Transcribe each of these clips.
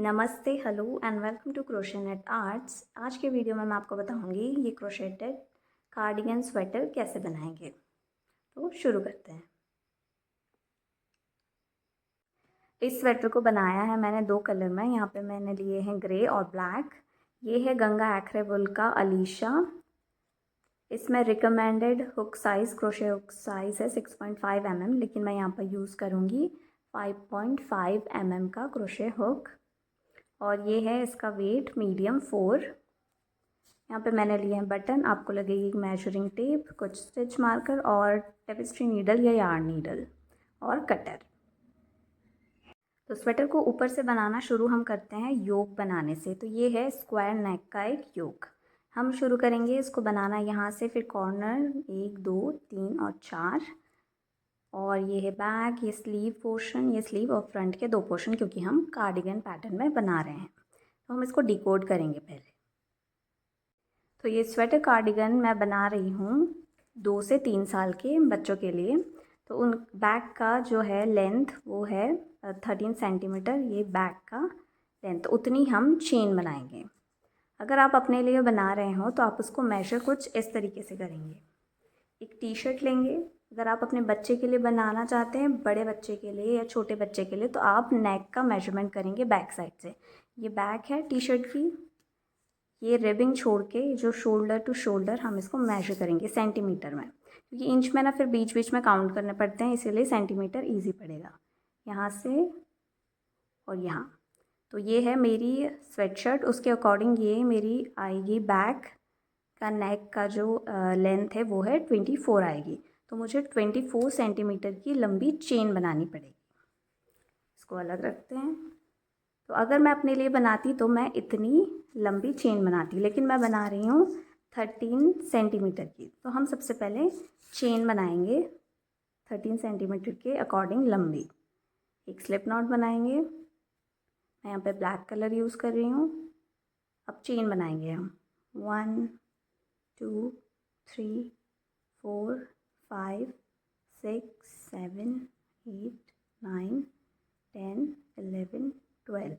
नमस्ते, hello and welcome to Crochenet Arts. आज के वीडियो में मैं आपको बताऊंगी ये क्रोशेटेड कार्डिगन स्वेटर कैसे बनाएंगे। तो शुरू करते हैं। इस स्वेटर को बनाया है मैंने दो कलर में। यहाँ पे मैंने लिए हैं ग्रे और ब्लैक। ये है गंगा एक्रेबुल का अलीशा। इसमें recommended hook size, crochet hook size है 6.5 mm, लेकिन मैं यहाँ पर यूज़ करूँगी 5.5 mm का क्रोशे हुक। और ये है इसका वेट मीडियम 4। यहाँ पे मैंने लिए हैं बटन। आपको लगेगी मेजरिंग टेप, कुछ स्टिच मार्कर और टेपेस्ट्री नीडल या यार्न नीडल और कटर। तो स्वेटर को ऊपर से बनाना शुरू हम करते हैं योक बनाने से। तो ये है स्क्वायर नेक का एक योक। हम शुरू करेंगे इसको बनाना यहाँ से, फिर कॉर्नर 1 2 3 और 4। और ये है बैक, ये स्लीव पोर्शन, ये स्लीव और फ्रंट के 2 पोर्शन, क्योंकि हम कार्डिगन पैटर्न में बना रहे हैं। तो हम इसको डिकोड करेंगे पहले। तो ये स्वेटर कार्डिगन मैं बना रही हूँ 2 से 3 साल के बच्चों के लिए। तो उन बैक का जो है लेंथ वो है 13 सेंटीमीटर। ये बैक का लेंथ, उतनी हम चेन बनाएंगे। अगर आप अपने लिए बना रहे हो तो आप उसको मेजर कुछ इस तरीके से करेंगे। एक टी शर्ट लेंगे। अगर आप अपने बच्चे के लिए बनाना चाहते हैं, बड़े बच्चे के लिए या छोटे बच्चे के लिए, तो आप नेक का मेजरमेंट करेंगे बैक साइड से। ये बैक है टी शर्ट की। ये रिबिंग छोड़ के जो शोल्डर टू शोल्डर हम इसको मेजर करेंगे सेंटीमीटर में, क्योंकि इंच में ना फिर बीच बीच में काउंट करने पड़ते हैं, इसीलिए सेंटीमीटर इजी पड़ेगा। यहाँ से और यहाँ। तो ये है मेरी स्वेटशर्ट, उसके अकॉर्डिंग ये मेरी आएगी। बैक का नेक का जो लेंथ है वो है 24 आएगी। तो मुझे 24 सेंटीमीटर की लंबी चेन बनानी पड़ेगी। इसको अलग रखते हैं। तो अगर मैं अपने लिए बनाती तो मैं इतनी लंबी चेन बनाती, लेकिन मैं बना रही हूँ 13 सेंटीमीटर की। तो हम सबसे पहले चेन बनाएंगे 13 सेंटीमीटर के अकॉर्डिंग लंबी। एक स्लिप नॉट बनाएंगे। मैं यहाँ पे ब्लैक कलर यूज़ कर रही हूँ। अब चेन बनाएंगे हम 1 2 3 4 5 6 7 8 9 10 11 12।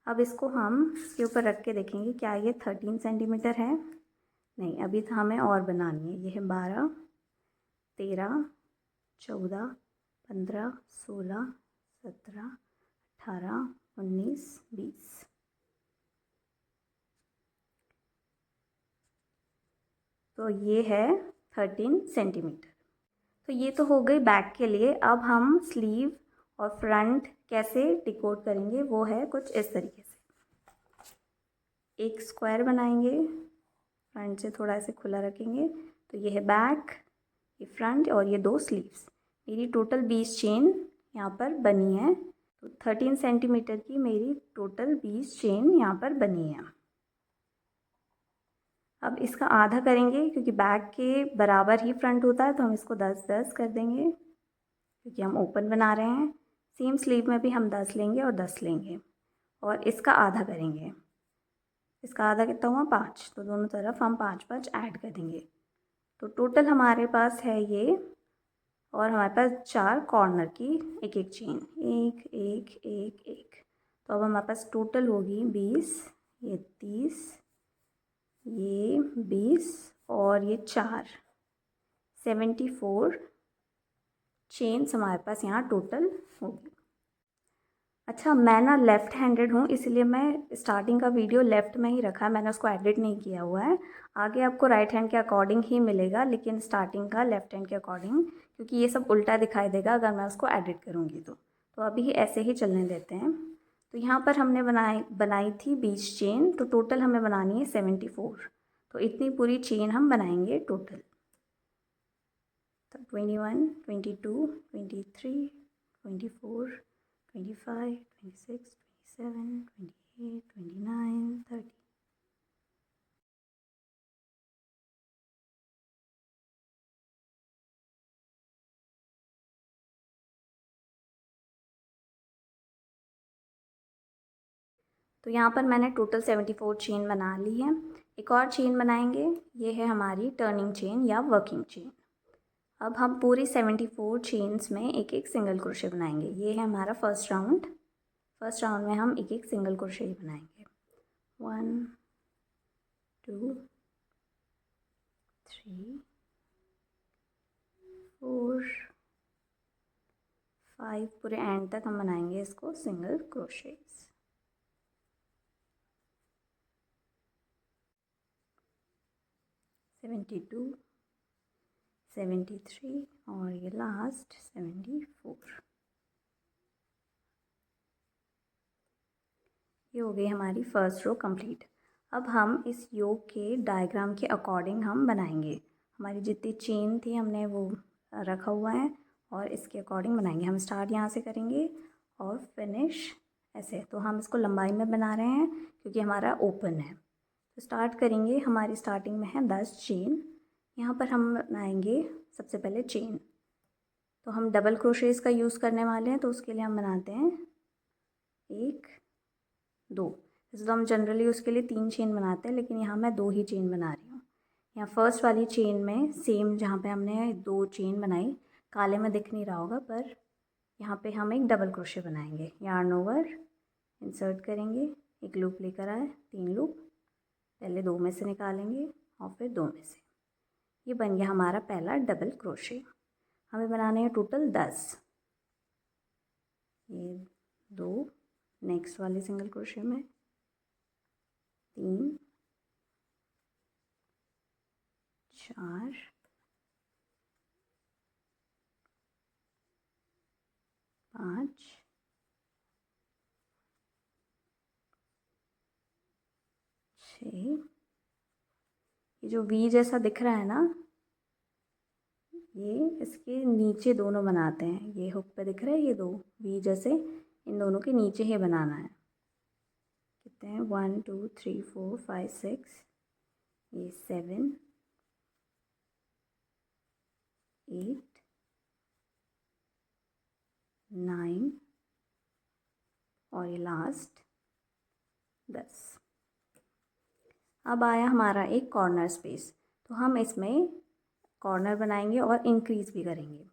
अब इसको हम इसके ऊपर रख के देखेंगे क्या ये 13 सेंटीमीटर है। नहीं, अभी तो हमें और बनानी है। ये है 12 13 14 15 16 17 18 19 20। तो ये है 13 सेंटीमीटर। तो ये तो हो गई बैक के लिए। अब हम स्लीव और फ्रंट कैसे डिकोड करेंगे वो है कुछ इस तरीके से। एक स्क्वायर बनाएंगे, फ्रंट से थोड़ा ऐसे खुला रखेंगे। तो ये है बैक, ये फ्रंट और ये 2 स्लीव्स। मेरी टोटल 20 चेन यहाँ पर बनी है। तो 13 सेंटीमीटर की मेरी टोटल 20 चेन यहाँ पर बनी है। अब इसका आधा करेंगे, क्योंकि बैक के बराबर ही फ्रंट होता है, तो हम इसको 10-10 कर देंगे, क्योंकि हम ओपन बना रहे हैं। सेम स्लीव में भी हम 10 लेंगे और 10 लेंगे और इसका आधा करेंगे। इसका आधा कितना हुआ 5। तो दोनों तरफ हम 5-5 ऐड कर देंगे। तो टोटल हमारे पास है ये। और हमारे पास 4 कॉर्नर की एक एक चेन, एक एक एक एक। तो अब हमारे पास टोटल होगी 20, ये 30, ये 20 और ये 4, 74 चेन्स हमारे पास यहाँ टोटल होगी। अच्छा, मैं ना लेफ़्ट हैंडेड हूँ, इसलिए मैं स्टार्टिंग का वीडियो लेफ़्ट में ही रखा है। मैंने उसको एडिट नहीं किया हुआ है। आगे आपको राइट हैंड के अकॉर्डिंग ही मिलेगा, लेकिन स्टार्टिंग का लेफ़्ट हैंड के अकॉर्डिंग, क्योंकि ये सब उल्टा दिखाई देगा अगर मैं उसको एडिट करूँगी तो अभी ऐसे ही चलने देते हैं। तो यहाँ पर हमने बनाई थी 20 चेन। तो टोटल हमें बनानी है 74। तो इतनी पूरी चेन हम बनाएंगे टोटल। तो 21 22 23 24 25 26 27 28 29 30। तो यहाँ पर मैंने टोटल 74 चेन बना ली है। एक और चेन बनाएंगे, ये है हमारी टर्निंग चेन या वर्किंग चेन। अब हम पूरी 74 चेन्स में एक एक सिंगल क्रोशे बनाएंगे। ये है हमारा फर्स्ट राउंड, फर्स्ट राउंड में हम एक एक सिंगल क्रोशे ही बनाएंगे। 1 2 3 4 5, पूरे एंड तक हम बनाएंगे इसको सिंगल क्रोशेस। 72 73 और ये लास्ट 74। ये हो गई हमारी फर्स्ट रो कंप्लीट। अब हम इस योग के डायग्राम के अकॉर्डिंग हम बनाएंगे। हमारी जितनी चेन थी हमने वो रखा हुआ है और इसके अकॉर्डिंग बनाएंगे। हम स्टार्ट यहाँ से करेंगे और फिनिश ऐसे। तो हम इसको लंबाई में बना रहे हैं क्योंकि हमारा ओपन है। तो स्टार्ट करेंगे, हमारी स्टार्टिंग में है 10 चेन। यहाँ पर हम बनाएंगे सबसे पहले चेन। तो हम डबल क्रोशेस का यूज़ करने वाले हैं, तो उसके लिए हम बनाते हैं 1 2। जैसे तो हम जनरली उसके लिए 3 चेन बनाते हैं, लेकिन यहाँ मैं 2 ही चेन बना रही हूँ। यहाँ फर्स्ट वाली चेन में सेम जहाँ पे हमने 2 चेन बनाई, काले में दिख नहीं रहा होगा, पर यहाँ पे हम एक डबल क्रोशे बनाएंगे। यार्न ओवर, इंसर्ट करेंगे, एक लूप लेकर आए, 3 लूप, पहले 2 में से निकालेंगे और फिर 2 में से। ये बन गया हमारा पहला डबल क्रोशे। हमें बनाने हैं टोटल 10। ये 2, नेक्स्ट वाले सिंगल क्रोशे में 3 4 5 6। ये जो वी जैसा दिख रहा है ना, ये इसके नीचे दोनों बनाते हैं। ये हुक पे दिख रहा है, ये 2 वी जैसे, इन दोनों के नीचे ही बनाना है। कितने हैं? 1 2 3 4 5 6, ये 7 8 9 और ये लास्ट 10। अब आया हमारा एक कॉर्नर स्पेस, तो हम इसमें कॉर्नर बनाएंगे और इंक्रीज़ भी करेंगे।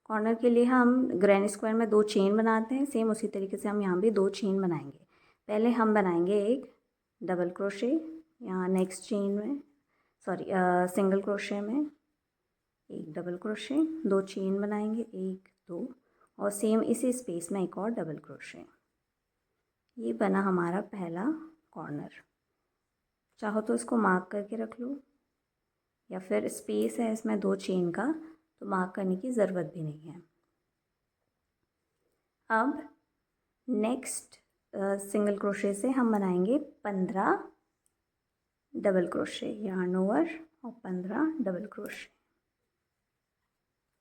कॉर्नर के लिए हम ग्रैनी स्क्वायर में 2 चेन बनाते हैं, सेम उसी तरीके से हम यहाँ भी 2 चेन बनाएंगे। पहले हम बनाएंगे एक डबल क्रोशे यहाँ नेक्स्ट चेन में, सॉरी सिंगल क्रोशे में एक डबल क्रोशे, 2 चेन बनाएंगे 1 2 और सेम इसी स्पेस में एक और डबल क्रोशे। ये बना हमारा पहला कॉर्नर। चाहो तो इसको मार्क करके रख लो, या फिर स्पेस है इसमें 2 चेन का, तो मार्क करने की ज़रूरत भी नहीं है। अब नेक्स्ट सिंगल क्रोशे से हम बनाएंगे 15 डबल क्रोशे। यार्न ओवर और 15 डबल क्रोशे।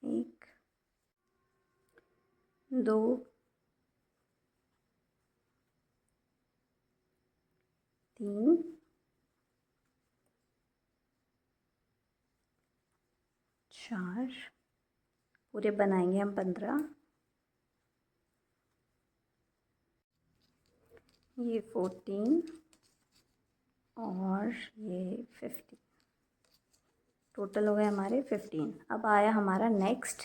1 2 3 4, पूरे बनाएंगे हम 15, ये 14 और ये 15, टोटल हो गए हमारे 15। अब आया हमारा नेक्स्ट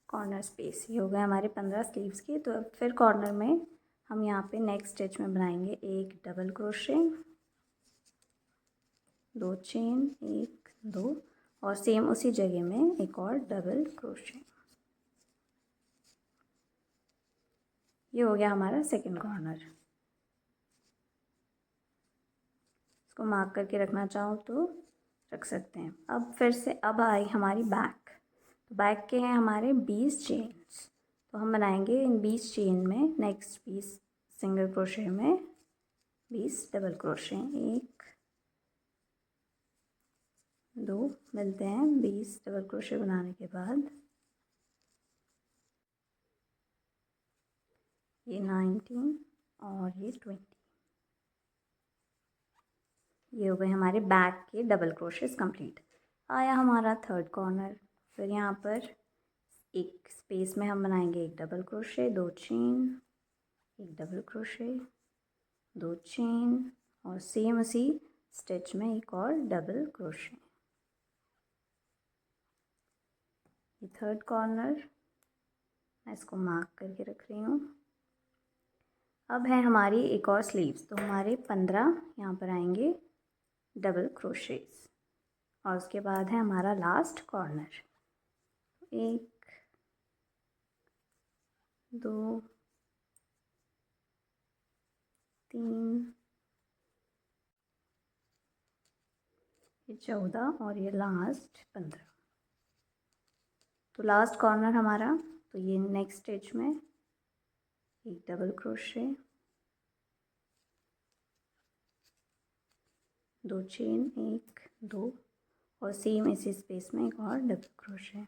कॉर्नर स्पेस, ये हो गए हमारे 15 स्लीव्स के। तो अब फिर कॉर्नर में हम यहाँ पे नेक्स्ट स्टिच में बनाएंगे एक डबल क्रोशे, 2 चेन 1 2 और सेम उसी जगह में एक और डबल क्रोशे। ये हो गया हमारा सेकंड कॉर्नर। इसको मार्क करके रखना चाहो तो रख सकते हैं। अब फिर से अब आई हमारी बैक। तो बैक के हैं हमारे 20 चेन्स, तो हम बनाएंगे इन 20 चेन में नेक्स्ट 20 सिंगल क्रोशे में 20 डबल क्रोशे। 1 2 मिलते हैं 20 डबल क्रोशे बनाने के बाद। ये 19 और ये 20। ये हो गए हमारे बैक के डबल क्रोशेस कंप्लीट। आया हमारा थर्ड कॉर्नर। फिर यहाँ पर एक स्पेस में हम बनाएंगे एक डबल क्रोशे, 2 चेन, एक डबल क्रोशे, 2 चेन और सेम उसी स्टिच में एक और डबल क्रोशे। ये थर्ड कॉर्नर, मैं इसको मार्क करके रख रही हूँ। अब है हमारी एक और स्लीव्स, तो हमारे 15 यहाँ पर आएंगे डबल क्रोशेस और उसके बाद है हमारा लास्ट कॉर्नर। 1 2 3 ये 14 और ये लास्ट 15। तो लास्ट कॉर्नर हमारा, तो ये नेक्स्ट स्टिच में एक डबल क्रोशे, 2 चेन, 1 2 और सेम इसी स्पेस में एक और डबल क्रोशे।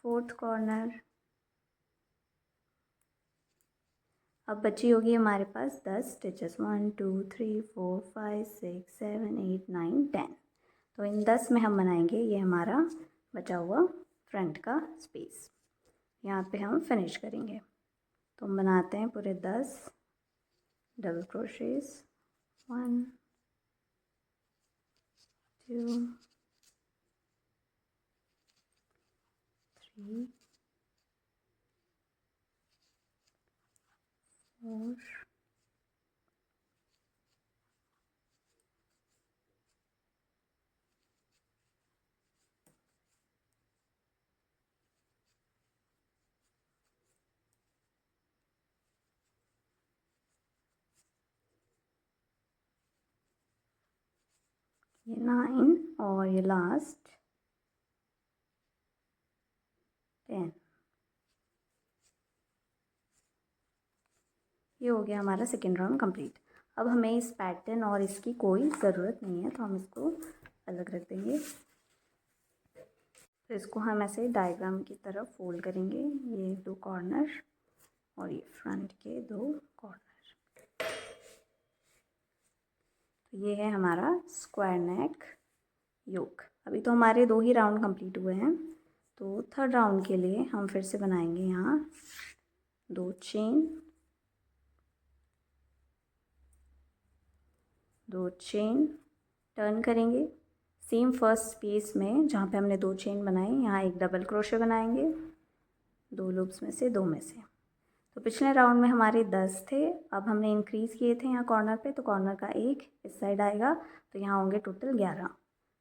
4th corner. अब बची होगी हमारे पास 10 स्टिचेस, 1 2 3 4 5 6 7 8 9 10। तो इन 10 में हम बनाएंगे ये हमारा बचा हुआ फ्रंट का स्पेस। यहाँ पे हम फिनिश करेंगे। तो हम बनाते हैं पूरे 10 डबल क्रोशेस, 1 2 3 4 ये 9 और ये लास्ट 10। ये हो गया हमारा सेकेंड राउंड कंप्लीट। अब हमें इस पैटर्न और इसकी कोई ज़रूरत नहीं है, तो हम इसको अलग रख देंगे। तो इसको हम ऐसे डायग्राम की तरफ फोल्ड करेंगे, ये 2 कॉर्नर और ये फ्रंट के 2 कॉर्नर। तो ये है हमारा स्क्वायर नेक योक। अभी तो हमारे 2 ही राउंड कंप्लीट हुए हैं, तो थर्ड राउंड के लिए हम फिर से बनाएंगे यहाँ 2 चेन, 2 चेन, टर्न करेंगे सेम फर्स्ट स्पेस में जहाँ पे हमने 2 चेन बनाए, यहाँ एक डबल क्रोशे बनाएंगे 2 लूप्स में से 2 में से। तो पिछले राउंड में हमारे 10 थे, अब हमने इंक्रीज़ किए थे यहाँ कॉर्नर पे, तो कॉर्नर का एक इस साइड आएगा, तो यहाँ होंगे टोटल 11।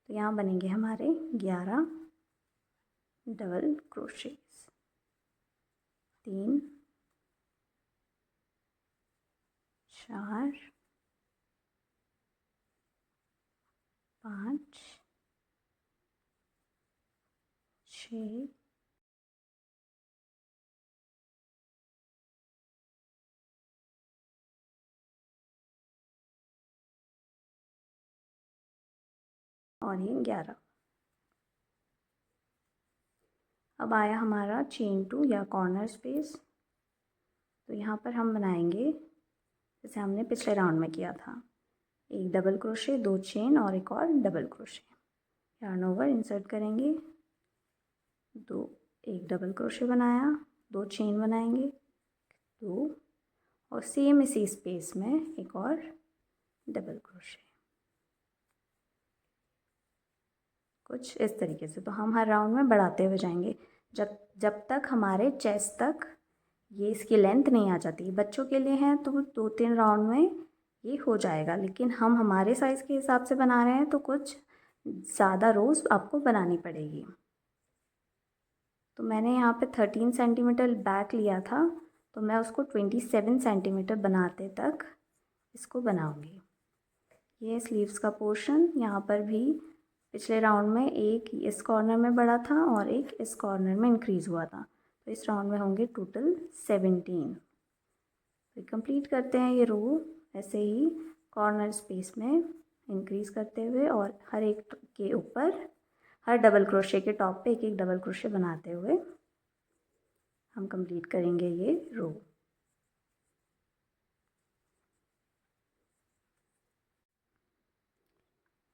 तो यहाँ बनेंगे हमारे 11 डबल क्रोशेस, 3 4 5 6 और ये 11। अब आया हमारा चेन 2 या कॉर्नर स्पेस। तो यहाँ पर हम बनाएंगे जैसे हमने पिछले राउंड में किया था, एक डबल क्रोशे, 2 चेन और एक और double crochet, yarn over insert करेंगे, 2 एक डबल क्रोशे बनाया, 2 चेन बनाएंगे 2 और सेम इसी स्पेस में एक और डबल क्रोशे, कुछ इस तरीके से। तो हम हर राउंड में बढ़ाते हुए जाएंगे जब तक हमारे चेस्ट तक ये इसकी लेंथ नहीं आ जाती। बच्चों के लिए हैं तो 2-3 राउंड में ये हो जाएगा, लेकिन हम हमारे साइज़ के हिसाब से बना रहे हैं तो कुछ ज़्यादा रोज़ आपको बनानी पड़ेगी। तो मैंने यहाँ पे 13 सेंटीमीटर बैक लिया था, तो मैं उसको 27 सेंटीमीटर बनाते तक इसको बनाऊँगी। ये स्लीव्स का पोर्शन, यहाँ पर भी पिछले राउंड में एक इस कॉर्नर में बढ़ा था और एक इस कॉर्नर में इंक्रीज़ हुआ था, तो इस राउंड में होंगे टोटल 17। तो कंप्लीट करते हैं ये रो ऐसे ही कॉर्नर स्पेस में इंक्रीज़ करते हुए और हर एक के ऊपर हर डबल क्रोशे के टॉप पे एक एक डबल क्रोशे बनाते हुए हम कंप्लीट करेंगे ये रो।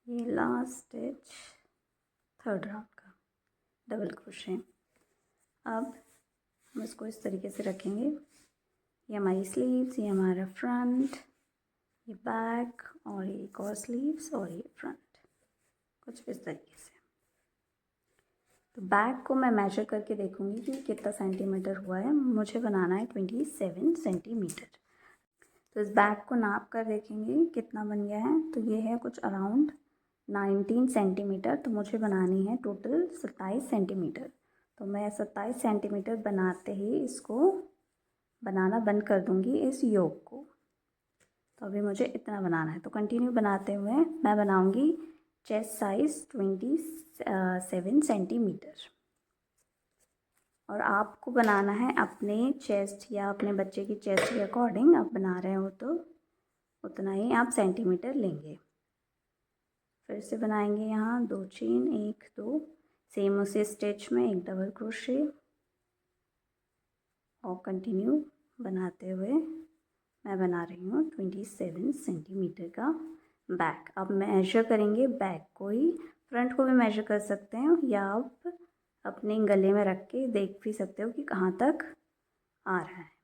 ये लास्ट स्टिच थर्ड राउंड का डबल क्रोशे। अब हम इसको इस तरीके से रखेंगे, ये हमारी स्लीव्स, ये हमारा फ्रंट, ये बैक और ये एक और स्लीव्स और ये फ्रंट, कुछ इस तरीके से। तो बैक को मैं मेजर करके देखूँगी कि कितना सेंटीमीटर हुआ है। मुझे बनाना है 27 सेंटीमीटर। तो इस बैक को नाप कर देखेंगे कितना बन गया है। तो ये है कुछ अराउंड 19 सेंटीमीटर। तो मुझे बनानी है टोटल 27 सेंटीमीटर। तो मैं 27 सेंटीमीटर बनाते ही इसको बनाना बंद कर दूँगी इस योग को। तो अभी मुझे इतना बनाना है। तो कंटिन्यू बनाते हुए मैं बनाऊँगी चेस्ट साइज़ 27 सेंटीमीटर। और आपको बनाना है अपने चेस्ट या अपने बच्चे की चेस्ट के अकॉर्डिंग। आप बना रहे हो तो उतना ही आप सेंटीमीटर लेंगे। फिर से बनाएंगे यहाँ 2 चेन 1 2, सेम उसी स्टिच में एक डबल क्रोशे और कंटिन्यू बनाते हुए मैं बना रही हूँ 27 सेंटीमीटर का बैक। अब मेजर करेंगे बैक को ही, फ्रंट को भी मेजर कर सकते हैं या आप अपने गले में रख के देख भी सकते हो कि कहाँ तक आ रहा है।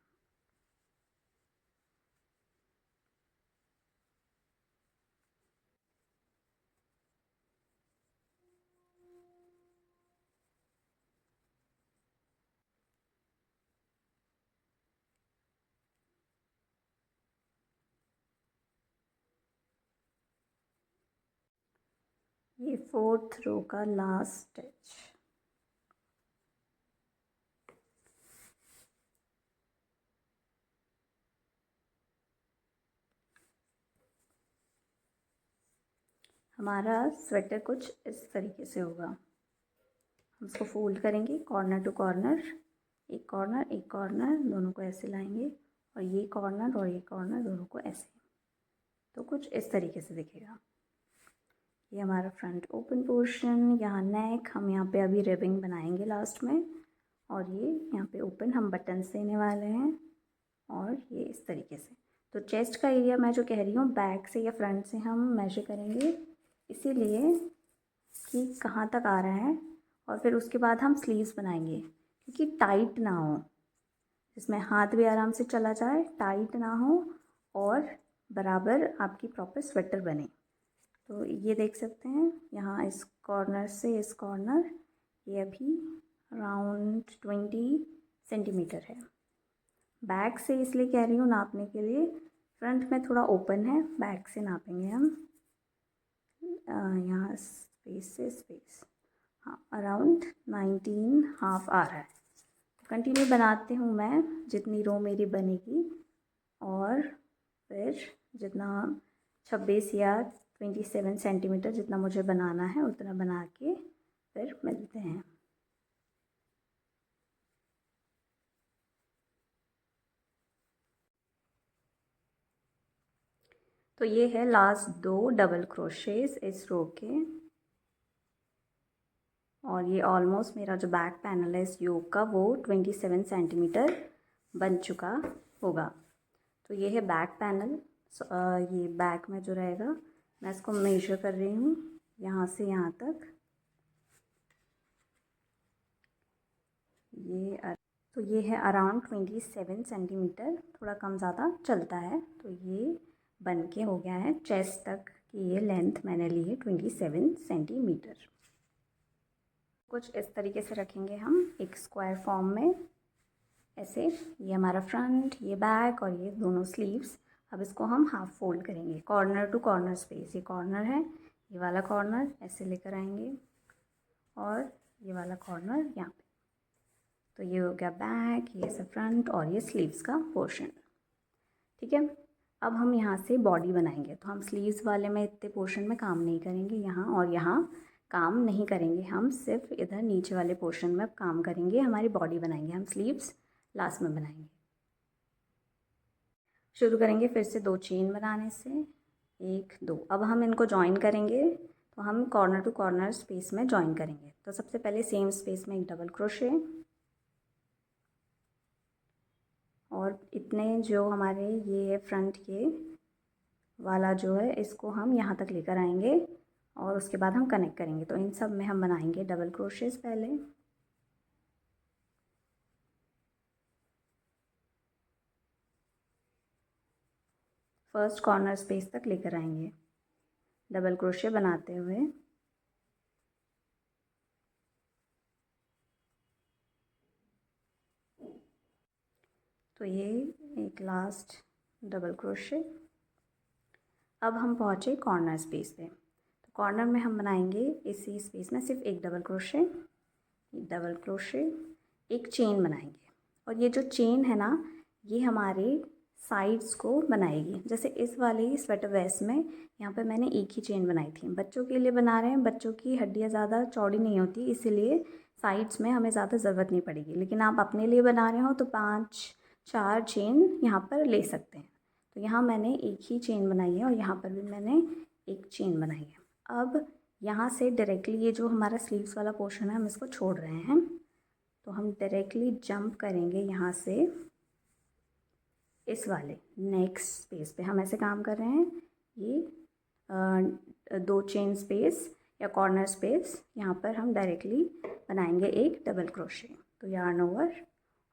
ये 4th रो का लास्ट स्टिच। हमारा स्वेटर कुछ इस तरीके से होगा। हम इसको फोल्ड करेंगे कॉर्नर टू कॉर्नर, एक कॉर्नर दोनों को ऐसे लाएंगे और ये कॉर्नर दोनों को ऐसे। तो कुछ इस तरीके से दिखेगा। ये हमारा फ्रंट ओपन पोर्शन, यहाँ नेक, हम यहाँ पे अभी रिबिंग बनाएंगे लास्ट में। और ये यहाँ पे ओपन हम बटन्स देने वाले हैं और ये इस तरीके से। तो चेस्ट का एरिया मैं जो कह रही हूँ बैक से या फ्रंट से हम मेजर करेंगे, इसीलिए कि कहाँ तक आ रहा है। और फिर उसके बाद हम स्लीव्स बनाएंगे क्योंकि टाइट ना हो, जिसमें हाथ भी आराम से चला जाए, टाइट ना हो और बराबर आपकी प्रॉपर स्वेटर बने। तो ये देख सकते हैं यहाँ इस कॉर्नर से इस कॉर्नर ये अभी अराउंड 20 सेंटीमीटर है। बैक से इसलिए कह रही हूँ नापने के लिए, फ्रंट में थोड़ा ओपन है, बैक से नापेंगे हम। यहाँ स्पेस से स्पेस, हाँ अराउंड 19 हाफ आ रहा है। कंटिन्यू बनाती हूँ मैं जितनी रो मेरी बनेगी और फिर जितना 26 या 27 सेंटीमीटर जितना मुझे बनाना है उतना बना के फिर मिलते हैं। तो ये है लास्ट 2 डबल क्रोशेस इस रो के और ये ऑलमोस्ट मेरा जो बैक पैनल है इस योग का वो 27 सेंटीमीटर बन चुका होगा। तो ये है बैक पैनल। ये बैक में जो रहेगा मैं इसको मेजर कर रही हूँ यहाँ से यहाँ तक। तो ये है अराउंड 27 सेंटीमीटर, थोड़ा कम ज़्यादा चलता है। तो ये बन के हो गया है चेस्ट तक की ये लेंथ मैंने ली है 27 सेंटीमीटर। कुछ इस तरीके से रखेंगे हम एक स्क्वायर फॉर्म में ऐसे। ये हमारा फ्रंट, ये बैक और ये दोनों स्लीव्स। अब इसको हम हाफ फोल्ड करेंगे कॉर्नर टू कॉर्नर स्पेस। ये कॉर्नर है, ये वाला कॉर्नर ऐसे लेकर आएंगे और ये वाला कॉर्नर यहाँ पे। तो ये हो गया बैक, ये सब फ्रंट और ये स्लीव्स का पोर्शन। ठीक है, अब हम यहाँ से बॉडी बनाएंगे। तो हम स्लीव्स वाले में इतने पोर्शन में काम नहीं करेंगे, यहाँ और यहाँ काम नहीं करेंगे, हम सिर्फ इधर नीचे वाले पोर्शन में काम करेंगे। हमारी बॉडी बनाएंगे, हम स्लीव्स लास्ट में बनाएंगे। शुरू करेंगे फिर से 2 चेन बनाने से, 1 2। अब हम इनको जॉइन करेंगे। तो हम कॉर्नर टू कॉर्नर स्पेस में जॉइन करेंगे। तो सबसे पहले सेम स्पेस में एक डबल क्रोशे और इतने जो हमारे ये फ्रंट के वाला जो है इसको हम यहाँ तक लेकर आएंगे और उसके बाद हम कनेक्ट करेंगे। तो इन सब में हम बनाएंगे डबल क्रोशेस पहले। फर्स्ट कॉर्नर स्पेस तक लेकर आएंगे डबल क्रोशे बनाते हुए। तो ये एक लास्ट डबल क्रोशे। अब हम पहुँचे कॉर्नर स्पेस पे। तो कॉर्नर में हम बनाएंगे इसी स्पेस में सिर्फ एक डबल क्रोशे, एक चेन बनाएंगे। और ये जो चेन है ना, ये हमारे साइड्स को बनाएगी। जैसे इस वाले स्वेटर वेस्ट में यहाँ पे मैंने एक ही चेन बनाई थी। बच्चों के लिए बना रहे हैं, बच्चों की हड्डियाँ ज़्यादा चौड़ी नहीं होती, इसीलिए साइड्स में हमें ज़्यादा ज़रूरत नहीं पड़ेगी। लेकिन आप अपने लिए बना रहे हो तो 5-4 चेन यहाँ पर ले सकते हैं। तो यहाँ मैंने एक ही चेन बनाई है और यहाँ पर भी मैंने एक चेन बनाई है। अब यहाँ से डायरेक्टली ये जो हमारा स्लीव्स वाला पोर्शन है, हम इसको छोड़ रहे हैं। तो हम डायरेक्टली जंप करेंगे यहाँ से इस वाले नेक्स्ट स्पेस पे। हम ऐसे काम कर रहे हैं, ये 2 चेन स्पेस या कॉर्नर स्पेस, यहाँ पर हम डायरेक्टली बनाएंगे एक डबल क्रोशे। तो यार्न ओवर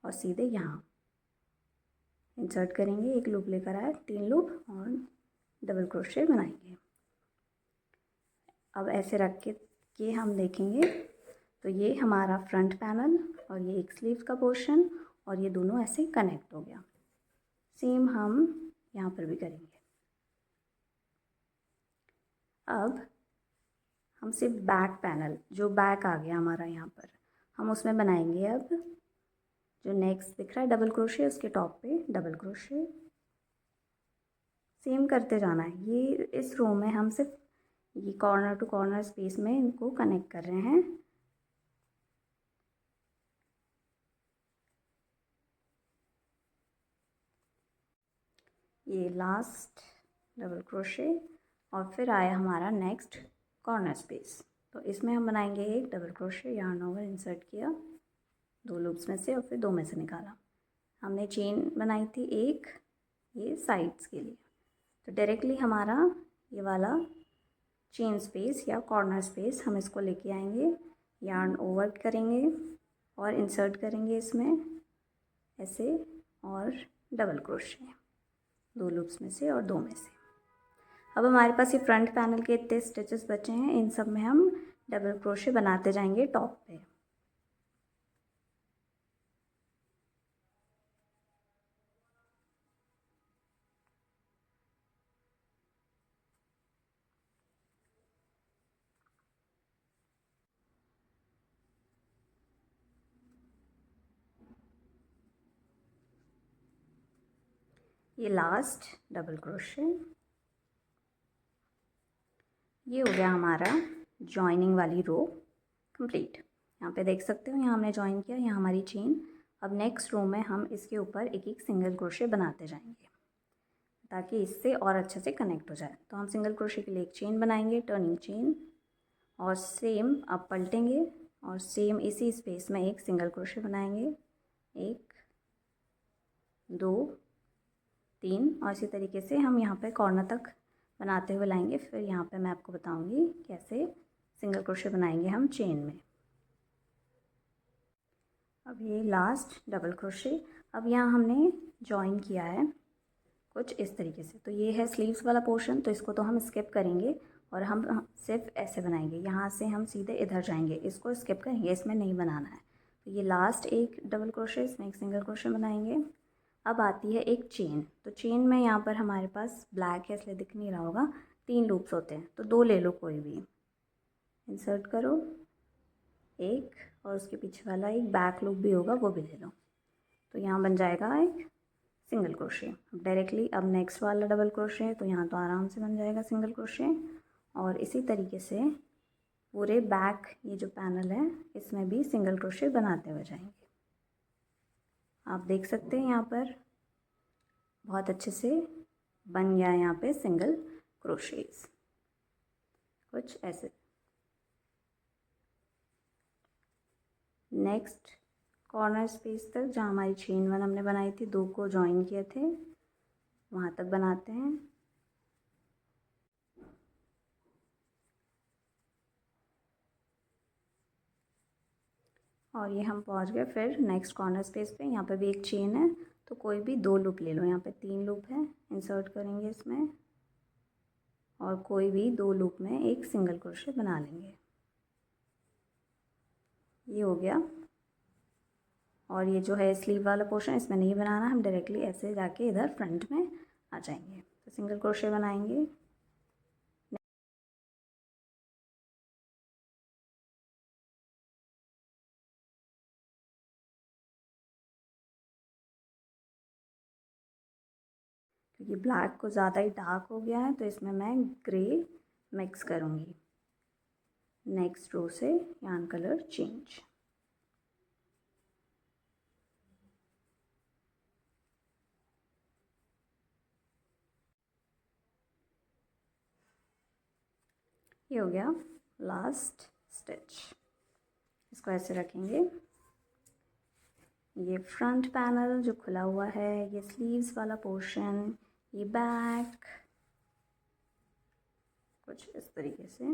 और सीधे यहाँ इंसर्ट करेंगे, एक लूप लेकर आए, 3 लूप और डबल क्रोशे बनाएंगे। अब ऐसे रख के हम देखेंगे तो ये हमारा फ्रंट पैनल और ये एक स्लीव का पोर्शन और ये दोनों ऐसे कनेक्ट हो गया। सेम हम यहाँ पर भी करेंगे। अब हम सिर्फ बैक पैनल, जो बैक आ गया हमारा यहाँ पर, हम उसमें बनाएंगे अब जो नेक्स्ट दिख रहा है डबल क्रोशे, उसके टॉप पे डबल क्रोशे। सेम करते जाना है। ये इस रो में हम सिर्फ ये कॉर्नर टू कॉर्नर स्पेस में इनको कनेक्ट कर रहे हैं। ये लास्ट डबल क्रोशे और फिर आया हमारा नेक्स्ट कॉर्नर स्पेस। तो इसमें हम बनाएंगे एक double crochet, yarn over insert किया 2 लूप्स में से और फिर 2 में से निकाला। हमने चेन बनाई थी एक, ये साइड्स के लिए। तो डायरेक्टली हमारा ये वाला चेन स्पेस या कॉर्नर स्पेस हम इसको लेके आएंगे, यार्न ओवर करेंगे और इंसर्ट करेंगे इसमें ऐसे और डबल क्रोशे 2 लूप्स में से और 2 में से। अब हमारे पास ये फ्रंट पैनल के इतने स्टिचेस बचे हैं, इन सब में हम डबल क्रोशे बनाते जाएंगे टॉप पे। ये लास्ट डबल क्रोशे, ये हो गया हमारा जॉइनिंग वाली रो कंप्लीट। यहाँ पे देख सकते हो, यहाँ हमने जॉइन किया, यहाँ हमारी चेन। अब नेक्स्ट रो में हम इसके ऊपर एक एक सिंगल क्रोशे बनाते जाएंगे ताकि इससे और अच्छे से कनेक्ट हो जाए। तो हम सिंगल क्रोशे के लिए एक चेन बनाएंगे, टर्निंग चेन, और सेम अब पलटेंगे और सेम इसी स्पेस में एक सिंगल क्रोशे बनाएंगे, 1 2 3 और इसी तरीके से हम यहाँ पे कॉर्नर तक बनाते हुए लाएंगे। फिर यहाँ पे मैं आपको बताऊँगी कैसे सिंगल क्रोशे बनाएंगे हम चेन में। अब ये लास्ट डबल क्रोशे, अब यहाँ हमने जॉइन किया है कुछ इस तरीके से। तो ये है स्लीव्स वाला पोर्शन, तो इसको तो हम स्किप करेंगे और हम सिर्फ ऐसे बनाएंगे। यहाँ से हम सीधे इधर जाएंगे, इसको स्किप करेंगे, इसमें नहीं बनाना है। तो ये लास्ट एक डबल क्रोशे, इसमें एक सिंगल क्रोशे बनाएंगे। अब आती है एक चेन। तो चेन में यहाँ पर हमारे पास ब्लैक है इसलिए दिख नहीं रहा होगा, 3 लूप्स होते हैं, तो 2 ले लो कोई भी। इंसर्ट करो एक और उसके पीछे वाला एक बैक लूप भी होगा, वो भी ले लो। तो यहाँ बन जाएगा एक सिंगल क्रोशे। अब डायरेक्टली अब नेक्स्ट वाला डबल क्रोशे है, तो यहाँ तो आराम से बन जाएगा सिंगल क्रोशे। और इसी तरीके से पूरे बैक ये जो पैनल है इसमें भी सिंगल क्रोशे बनाते हुए जाएंगे। आप देख सकते हैं यहाँ पर बहुत अच्छे से बन गया यहाँ पे सिंगल क्रोशेस, कुछ ऐसे। नेक्स्ट कॉर्नर स्पेस तक जहाँ हमारी चेन 1 हमने बनाई थी, 2 को जॉइन किए थे, वहाँ तक बनाते हैं। और ये हम पहुँच गए फिर नेक्स्ट कॉर्नर स्पेस पे। यहाँ पे भी एक चेन है, तो कोई भी 2 लूप ले लो। यहाँ पे 3 लूप है, इंसर्ट करेंगे इसमें और कोई भी 2 लूप में एक सिंगल क्रोशे बना लेंगे। ये हो गया और ये जो है स्लीव वाला पोर्शन, इसमें नहीं बनाना, हम डायरेक्टली ऐसे जाके इधर फ्रंट में आ जाएंगे। तो सिंगल क्रोशे बनाएंगे। क्योंकि ब्लैक को ज़्यादा ही डार्क हो गया है तो इसमें मैं ग्रे मिक्स करूँगी। नेक्स्ट रो से यार्न कलर चेंज। ये हो गया लास्ट स्टिच। इसको ऐसे रखेंगे। ये फ्रंट पैनल जो खुला हुआ है, ये स्लीव्स वाला पोर्शन, ये बैक, कुछ इस तरीके से।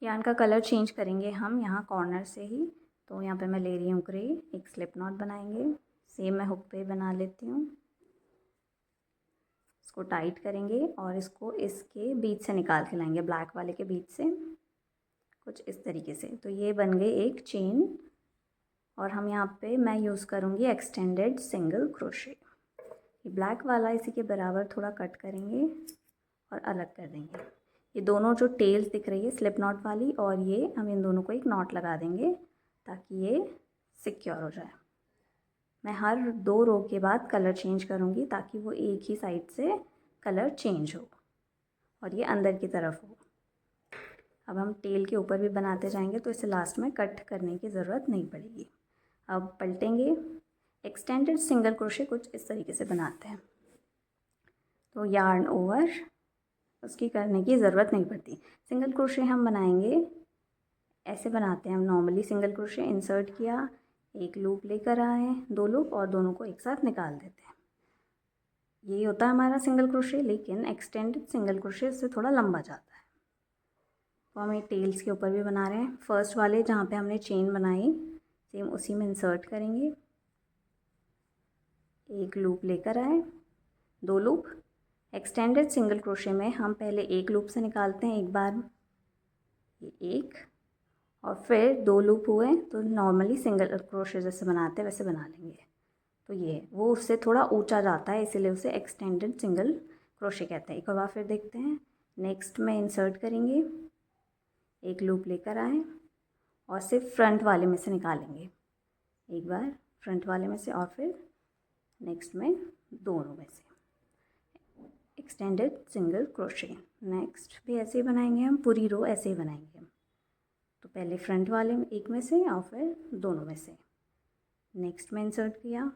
यार्न का कलर चेंज करेंगे हम यहाँ कॉर्नर से ही। तो यहाँ पे मैं ले रही हूँ ग्रे। एक स्लिप नॉट बनाएंगे, सेम मैं हुक पे बना लेती हूँ। इसको टाइट करेंगे और इसको इसके बीच से निकाल के लाएंगे, ब्लैक वाले के बीच से, कुछ इस तरीके से। तो ये बन गई एक चेन। और हम यहाँ पे मैं यूज़ करूँगी एक्सटेंडेड सिंगल क्रोशे। ये ब्लैक वाला इसी के बराबर थोड़ा कट करेंगे और अलग कर देंगे। ये दोनों जो टेल्स दिख रही है स्लिप नॉट वाली, और ये हम इन दोनों को एक नॉट लगा देंगे ताकि ये सिक्योर हो जाए। मैं हर 2 रो के बाद कलर चेंज करूँगी ताकि वो एक ही साइड से कलर चेंज हो और ये अंदर की तरफ हो। अब हम टेल के ऊपर भी बनाते जाएंगे तो इसे लास्ट में कट करने की ज़रूरत नहीं पड़ेगी। अब पलटेंगे। एक्सटेंडेड सिंगल क्रोशे कुछ इस तरीके से बनाते हैं। तो यार्न ओवर उसकी करने की ज़रूरत नहीं पड़ती। सिंगल क्रोशे हम बनाएंगे, ऐसे बनाते हैं हम नॉर्मली। सिंगल क्रोशे इंसर्ट किया, एक लूप लेकर आए, 2 लूप, और दोनों को एक साथ निकाल देते हैं। यही होता है हमारा सिंगल क्रोशे। लेकिन एक्सटेंडेड सिंगल क्रोशे इससे थोड़ा लंबा जाता है। तो हम एक टेल्स के ऊपर भी बना रहे हैं। फर्स्ट वाले जहाँ पे हमने चेन बनाई, सेम उसी में इंसर्ट करेंगे। एक लूप लेकर आए, 2 लूप। एक्सटेंडेड सिंगल क्रोशे में हम पहले एक लूप से निकालते हैं एक बार, ये एक, और फिर 2 लूप हुए तो नॉर्मली सिंगल क्रोशे जैसे बनाते हैं वैसे बना लेंगे। तो ये वो उससे थोड़ा ऊंचा जाता है, इसीलिए उसे एक्सटेंडेड सिंगल क्रोशे कहते हैं। एक बार फिर देखते हैं। नेक्स्ट में इंसर्ट करेंगे, एक लूप लेकर आए और सिर्फ फ्रंट वाले में से निकालेंगे एक बार, फ्रंट वाले में से, और फिर नेक्स्ट में दोनों में से एक्सटेंडेड सिंगल क्रोशे। नेक्स्ट भी ऐसे ही बनाएंगे हम, पूरी रो ऐसे ही बनाएंगे हम। तो पहले फ्रंट वाले में एक में से और फिर दोनों में से। नेक्स्ट में इंसर्ट किया,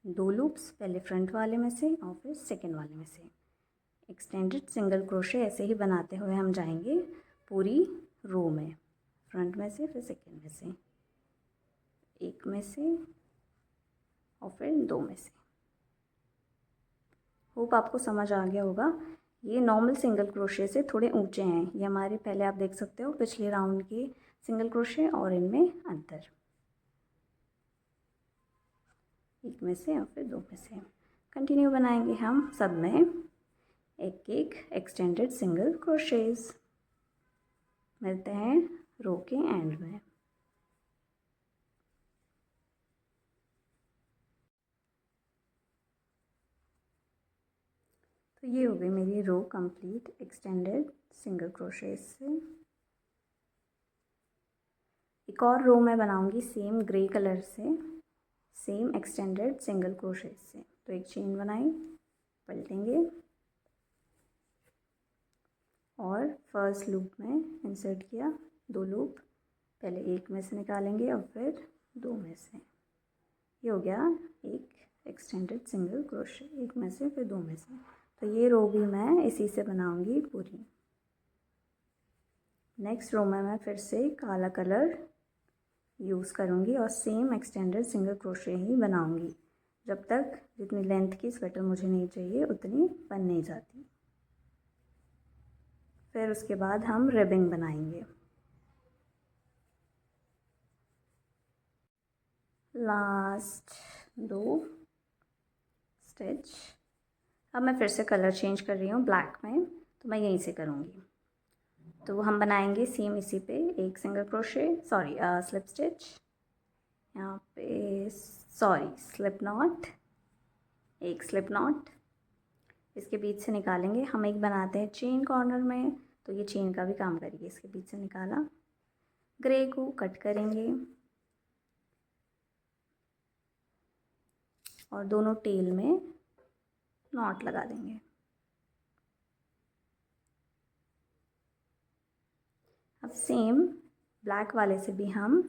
2 लूप्स, पहले फ्रंट वाले में से और फिर सेकेंड वाले में से। एक्सटेंडेड सिंगल क्रोशे ऐसे ही बनाते हुए हम जाएंगे पूरी रो में, फ्रंट में से, फिर सेकेंड में से, एक में से और फिर 2 में से। होप आपको समझ आ गया होगा। ये नॉर्मल सिंगल क्रोशे से थोड़े ऊंचे हैं। ये हमारे पहले आप देख सकते हो पिछले राउंड के सिंगल क्रोशे और इनमें अंतर, एक में से और फिर 2 में से। कंटिन्यू बनाएंगे हम सब में एक एक एक्सटेंडेड सिंगल क्रोशेज। मिलते हैं रो के एंड में। तो ये हो गई मेरी रो कंप्लीट एक्सटेंडेड सिंगल क्रोशेज से। एक और रो मैं बनाऊंगी सेम ग्रे कलर से, सेम एक्सटेंडेड सिंगल क्रोशेज से। तो एक चेन बनाई, पलटेंगे और फर्स्ट लूप में इंसर्ट किया, 2 लूप, पहले एक में से निकालेंगे और फिर 2 में से। ये हो गया एक एक्सटेंडेड सिंगल क्रोशे, एक में से फिर 2 में से। तो ये रो भी मैं इसी से बनाऊंगी पूरी। नेक्स्ट रो में मैं फिर से काला कलर यूज़ करूँगी और सेम एक्सटेंडेड सिंगल क्रोशे ही बनाऊँगी जब तक जितनी लेंथ की स्वेटर मुझे नहीं चाहिए उतनी बन नहीं जाती। फिर उसके बाद हम रिबिंग बनाएंगे। Last 2 stitch. अब मैं फिर से कलर चेंज कर रही हूँ ब्लैक में, तो मैं यहीं से करूँगी। तो हम बनाएंगे सेम इसी पे एक single crochet, sorry slip stitch, यहाँ पे सॉरी स्लिप नॉट, एक स्लिप नॉट इसके बीच से निकालेंगे। हम एक बनाते हैं चेन कॉर्नर में, तो ये चेन का भी काम करिए। इसके बीच से निकाला, ग्रे को कट करेंगे और दोनों टेल में नॉट लगा देंगे। अब सेम ब्लैक वाले से भी हम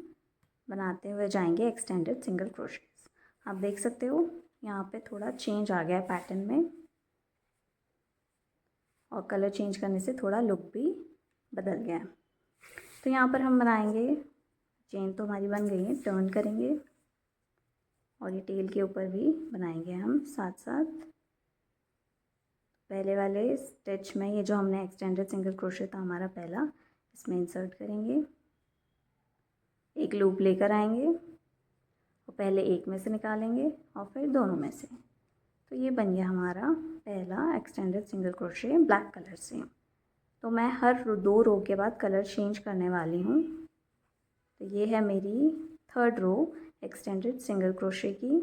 बनाते हुए जाएंगे एक्सटेंडेड सिंगल क्रोशेस। आप देख सकते हो यहाँ पे थोड़ा चेंज आ गया है पैटर्न में, और कलर चेंज करने से थोड़ा लुक भी बदल गया है। तो यहाँ पर हम बनाएंगे, चेन तो हमारी बन गई है, टर्न करेंगे और ये टेल के ऊपर भी बनाएंगे हम साथ साथ। पहले वाले स्टिच में ये जो हमने एक्सटेंडेड सिंगल क्रोशे था हमारा पहला, इसमें इंसर्ट करेंगे, एक लूप लेकर आएंगे और पहले एक में से निकालेंगे और फिर दोनों में से। तो ये बन गया हमारा पहला extended single crochet black colour से। तो मैं हर 2 रो के बाद कलर चेंज करने वाली हूँ। तो ये है मेरी 3rd रो एक्सटेंडेड सिंगल क्रोशे की।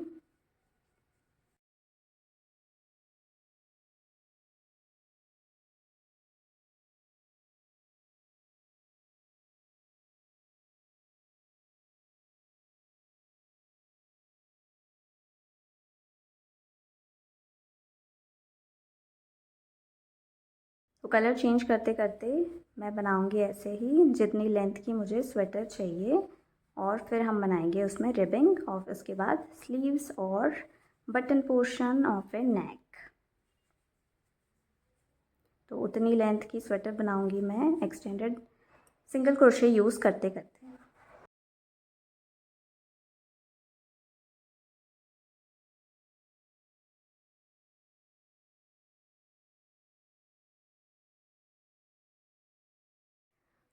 तो कलर चेंज करते करते मैं बनाऊंगी ऐसे ही जितनी लेंथ की मुझे स्वेटर चाहिए, और फिर हम बनाएंगे उसमें रिबिंग और उसके बाद स्लीव्स और बटन पोर्शन और फिर नेक। तो उतनी लेंथ की स्वेटर बनाऊंगी मैं एक्सटेंडेड सिंगल क्रोशे यूज़ करते करते।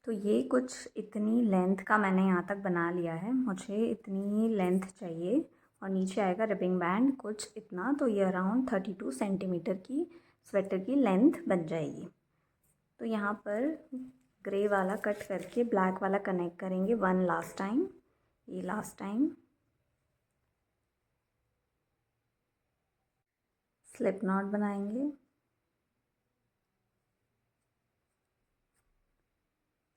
तो ये कुछ इतनी लेंथ का मैंने यहाँ तक बना लिया है, मुझे इतनी लेंथ चाहिए और नीचे आएगा रिबिंग बैंड कुछ इतना। तो ये अराउंड 32 सेंटीमीटर की स्वेटर की लेंथ बन जाएगी। तो यहाँ पर ग्रे वाला कट करके ब्लैक वाला कनेक्ट करेंगे 1 लास्ट टाइम, ये लास्ट टाइम स्लिप नॉट बनाएंगे,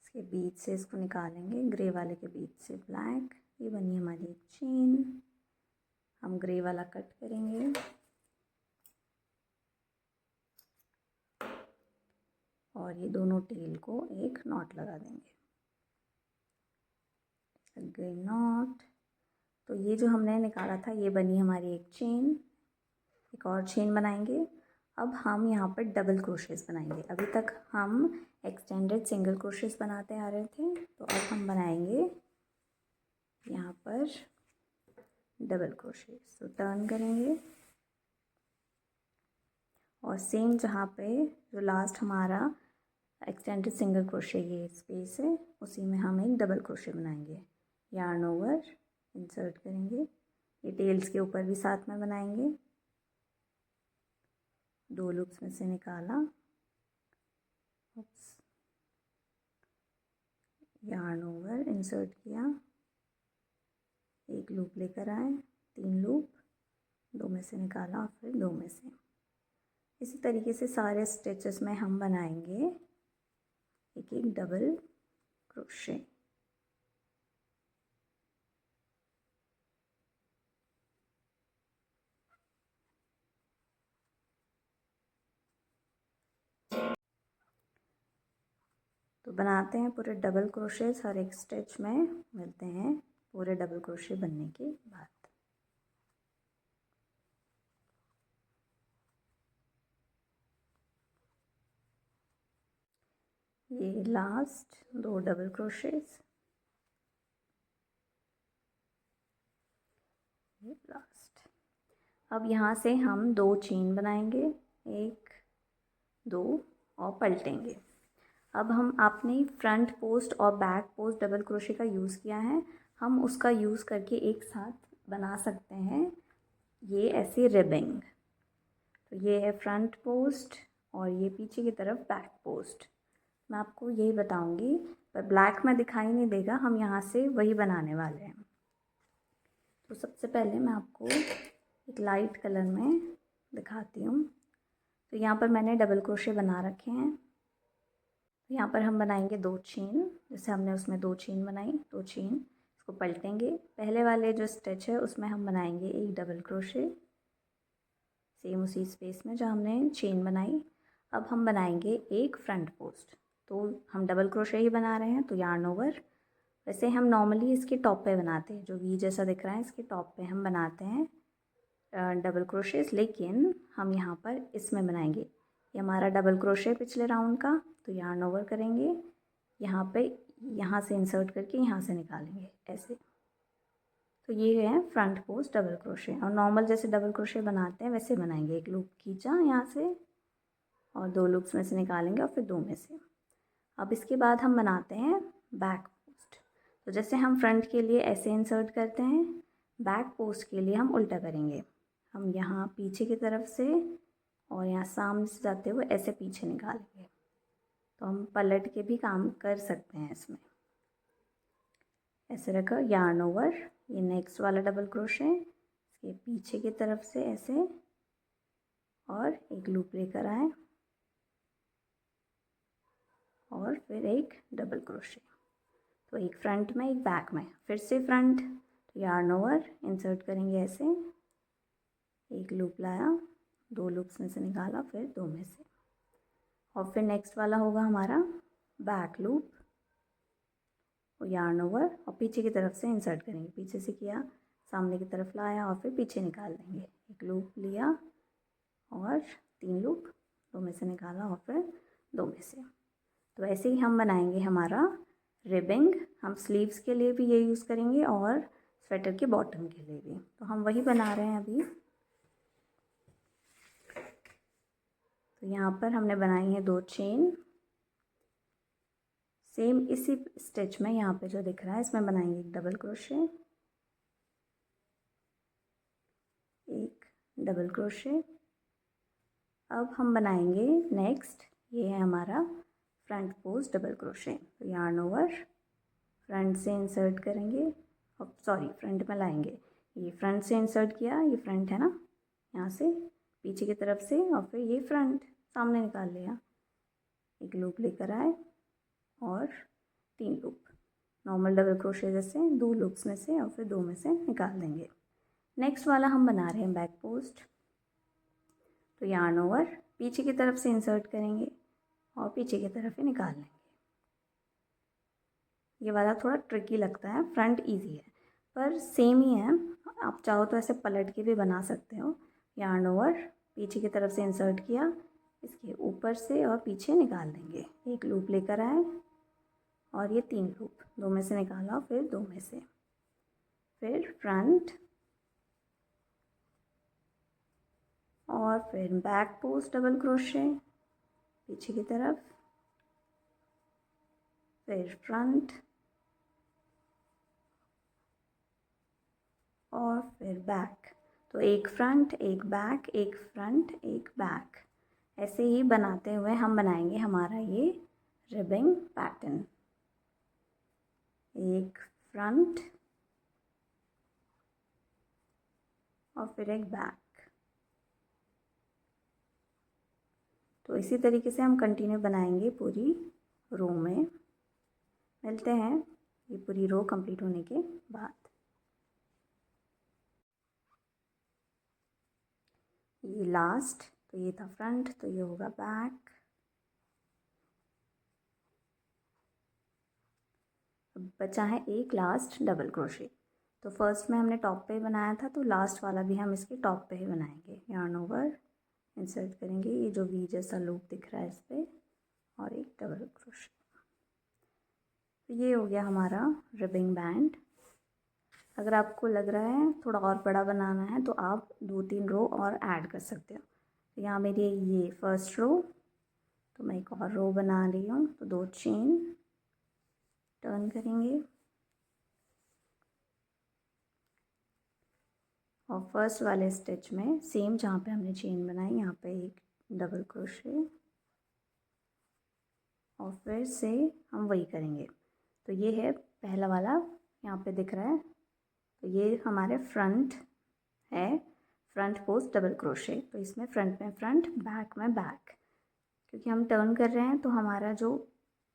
इसके बीच से इसको निकालेंगे, ग्रे वाले के बीच से ब्लैक। ये बनी हमारी एक चेन। हम ग्रे वाला कट करेंगे और ये दोनों टेल को एक नॉट लगा देंगे, ग्रे नॉट। तो ये जो हमने निकाला था ये बनी हमारी एक चेन। एक और चेन बनाएंगे। अब हम यहाँ पर डबल क्रोशेस बनाएंगे। अभी तक हम एक्सटेंडेड सिंगल क्रोशेस बनाते आ रहे थे, तो अब हम बनाएंगे यहाँ पर डबल क्रोशेस। तो टर्न करेंगे और सेम जहाँ पे जो लास्ट हमारा एक्सटेंडेड सिंगल क्रोशे ये स्पेस है, उसी में हम एक डबल क्रोशे बनाएंगे। यार्न ओवर, इंसर्ट करेंगे, ये टेल्स के ऊपर भी साथ में बनाएंगे। 2 लूप्स में से निकाला, यार्न ओवर, इंसर्ट किया, एक लूप लेकर आए, 3 लूप, 2 में से निकाला और फिर 2 में से। इसी तरीके से सारे स्टिचेस में हम बनाएंगे एक एक डबल क्रोशे। तो बनाते हैं पूरे डबल क्रोशेस हर एक स्टिच में। मिलते हैं पूरे डबल क्रोशे बनने के बाद। ये लास्ट 2 डबल क्रोशेस, ये लास्ट। अब यहाँ से हम 2 चेन बनाएंगे, 1 2 और पलटेंगे। अब हम आपने फ्रंट पोस्ट और बैक पोस्ट डबल क्रोशे का यूज़ किया है, हम उसका यूज़ करके एक साथ बना सकते हैं ये ऐसे रिबिंग। तो ये है फ्रंट पोस्ट और ये पीछे की तरफ बैक पोस्ट। मैं आपको यही बताऊंगी, पर ब्लैक में दिखाई नहीं देगा, हम यहाँ से वही बनाने वाले हैं। तो सबसे पहले मैं आपको एक लाइट कलर में दिखाती हूँ। तो यहाँ पर मैंने डबल क्रोशे बना रखे हैं। तो यहाँ पर हम बनाएंगे 2 चेन, जैसे हमने उसमें 2 चेन बनाई, 2 चेन इसको पलटेंगे। पहले वाले जो स्टिच है उसमें हम बनाएंगे एक डबल क्रोशे, सेम उसी स्पेस में जहाँ हमने चेन बनाई। अब हम बनाएंगे एक फ्रंट पोस्ट। तो हम डबल क्रोशे ही बना रहे हैं, तो यार्न ओवर। वैसे हम नॉर्मली इसके टॉप पे बनाते हैं, जो वी जैसा दिख रहा है इसके टॉप पे हम बनाते हैं डबल क्रोशेस, लेकिन हम यहाँ पर इसमें बनाएंगे। ये हमारा डबल क्रोशे पिछले राउंड का, तो यार्न ओवर करेंगे यहाँ पे, यहाँ से इंसर्ट करके यहाँ से निकालेंगे ऐसे। तो ये है फ्रंट पोस्ट डबल क्रोशे, और नॉर्मल जैसे डबल क्रोशे बनाते हैं वैसे बनाएंगे। एक लूप खींचा यहाँ से और 2 लूप्स में से निकालेंगे और फिर 2 में से। अब इसके बाद हम बनाते हैं बैक पोस्ट। तो जैसे हम फ्रंट के लिए ऐसे इंसर्ट करते हैं, बैक पोस्ट के लिए हम उल्टा करेंगे। हम यहाँ पीछे की तरफ से और यहाँ सामने से जाते हुए ऐसे पीछे निकालेंगे। तो हम पलट के भी काम कर सकते हैं इसमें। ऐसे रखो, यार्न ओवर, ये नेक्स्ट वाला डबल क्रोशे, इसके पीछे की तरफ से ऐसे और एक लूप लेकर आए और फिर एक डबल क्रोशे। तो एक फ्रंट में एक बैक में, फिर से फ्रंट, तो यार्न ओवर, इंसर्ट करेंगे ऐसे, एक लूप लाया, 2 लूप्स में से निकाला, फिर 2 में से, और फिर नेक्स्ट वाला होगा हमारा बैक लूप, यार्न ओवर, और पीछे की तरफ से इंसर्ट करेंगे। पीछे से किया, सामने की तरफ लाया और फिर पीछे निकाल देंगे। एक लूप लिया और 3 लूप, 2 में से निकाला और फिर 2 में से। तो ऐसे ही हम बनाएंगे हमारा रिबिंग। हम स्लीव्स के लिए भी ये यूज़ करेंगे और स्वेटर के बॉटम के लिए भी। तो हम वही बना रहे हैं अभी। तो यहाँ पर हमने बनाई है 2 चेन, सेम इसी स्टिच में यहाँ पे जो दिख रहा है इसमें बनाएंगे एक डबल क्रोशे, एक डबल क्रोशे। अब हम बनाएंगे नेक्स्ट, ये है हमारा फ्रंट पोस्ट डबल क्रोशे। तो यार्न ओवर, फ्रंट से इंसर्ट करेंगे, और सॉरी फ्रंट में लाएंगे, ये फ्रंट से इंसर्ट किया, ये फ्रंट है ना, यहाँ से पीछे की तरफ से, और फिर ये फ्रंट सामने निकाल लिया। एक लूप लेकर आए और 3 लूप, नॉर्मल डबल क्रोशे जैसे 2 लूप्स में से और फिर 2 में से निकाल देंगे। नेक्स्ट वाला हम बना रहे हैं बैक पोस्ट। तो यार्न ओवर, पीछे की तरफ से इंसर्ट करेंगे और पीछे की तरफ ही निकाल लेंगे। ये वाला थोड़ा ट्रिकी लगता है, फ्रंट इजी है पर सेम ही है। आप चाहो तो ऐसे पलट के भी बना सकते हो। यार्न ओवर, पीछे की तरफ से इंसर्ट किया, इसके ऊपर से और पीछे निकाल देंगे। एक लूप लेकर आए और ये 3 लूप, 2 में से निकाला फिर 2 में से, फिर फ्रंट और फिर बैक पोस्ट डबल क्रोशे पीछे की तरफ, फिर फ्रंट और फिर बैक। तो एक फ्रंट, एक बैक, एक फ्रंट, एक बैक, ऐसे ही बनाते हुए हम बनाएंगे हमारा ये रिबिंग पैटर्न। एक फ्रंट और फिर एक बैक। तो इसी तरीके से हम कंटिन्यू बनाएंगे पूरी रो में। मिलते हैं ये पूरी रो कंप्लीट होने के बाद। ये लास्ट, तो ये था फ्रंट, तो ये होगा बैक। अब बचा है एक लास्ट डबल क्रोशे। तो फर्स्ट में हमने टॉप पे ही बनाया था, तो लास्ट वाला भी हम इसके टॉप पे ही बनाएंगे। यार्न ओवर, इंसर्ट करेंगे, ये जो वी जैसा लूप दिख रहा है इस पर, और एक डबल क्रोशे। तो ये हो गया हमारा रिबिंग बैंड। अगर आपको लग रहा है थोड़ा और बड़ा बनाना है तो आप 2-3 रो और ऐड कर सकते हो। तो यहाँ मेरी ये फर्स्ट रो, तो मैं एक और रो बना रही हूँ। तो 2 चेन टर्न करेंगे और फर्स्ट वाले स्टिच में सेम जहाँ पे हमने चेन बनाई यहाँ पे एक डबल क्रोशे और फिर से हम वही करेंगे। तो ये है पहला वाला, यहाँ पे दिख रहा है। तो ये हमारे फ्रंट है, फ्रंट पोस्ट डबल क्रोशे। तो इसमें फ्रंट में फ्रंट, बैक में बैक, क्योंकि हम टर्न कर रहे हैं तो हमारा जो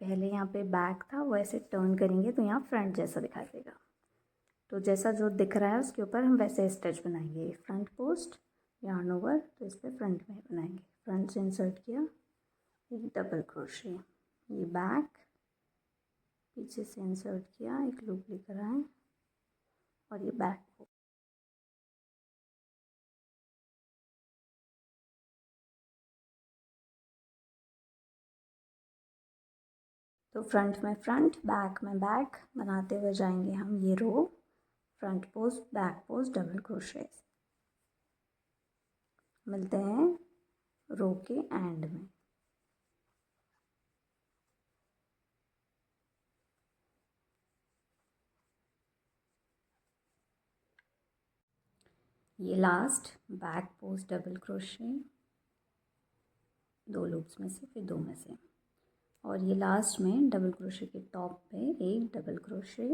पहले यहाँ पे बैक था वो ऐसे टर्न करेंगे तो यहाँ फ्रंट जैसा दिखाई देगा। तो जैसा जो दिख रहा है उसके ऊपर हम वैसे स्टिच बनाएंगे। फ्रंट पोस्ट, यार्न ओवर, तो इस पर फ्रंट में बनाएंगे। फ्रंट से इंसर्ट किया, एक डबल क्रोशे, ये बैक, पीछे से इंसर्ट किया, एक लूप लेकर आए और ये बैक। तो फ्रंट में फ्रंट, बैक में बैक बनाते हुए जाएंगे हम ये row, front post, back post, double crochet. मिलते हैं रो के एंड में। ये last back post double crochet, 2 loops में से, फिर 2 में से, और ये लास्ट में डबल क्रोशे के टॉप पे एक डबल क्रोशे।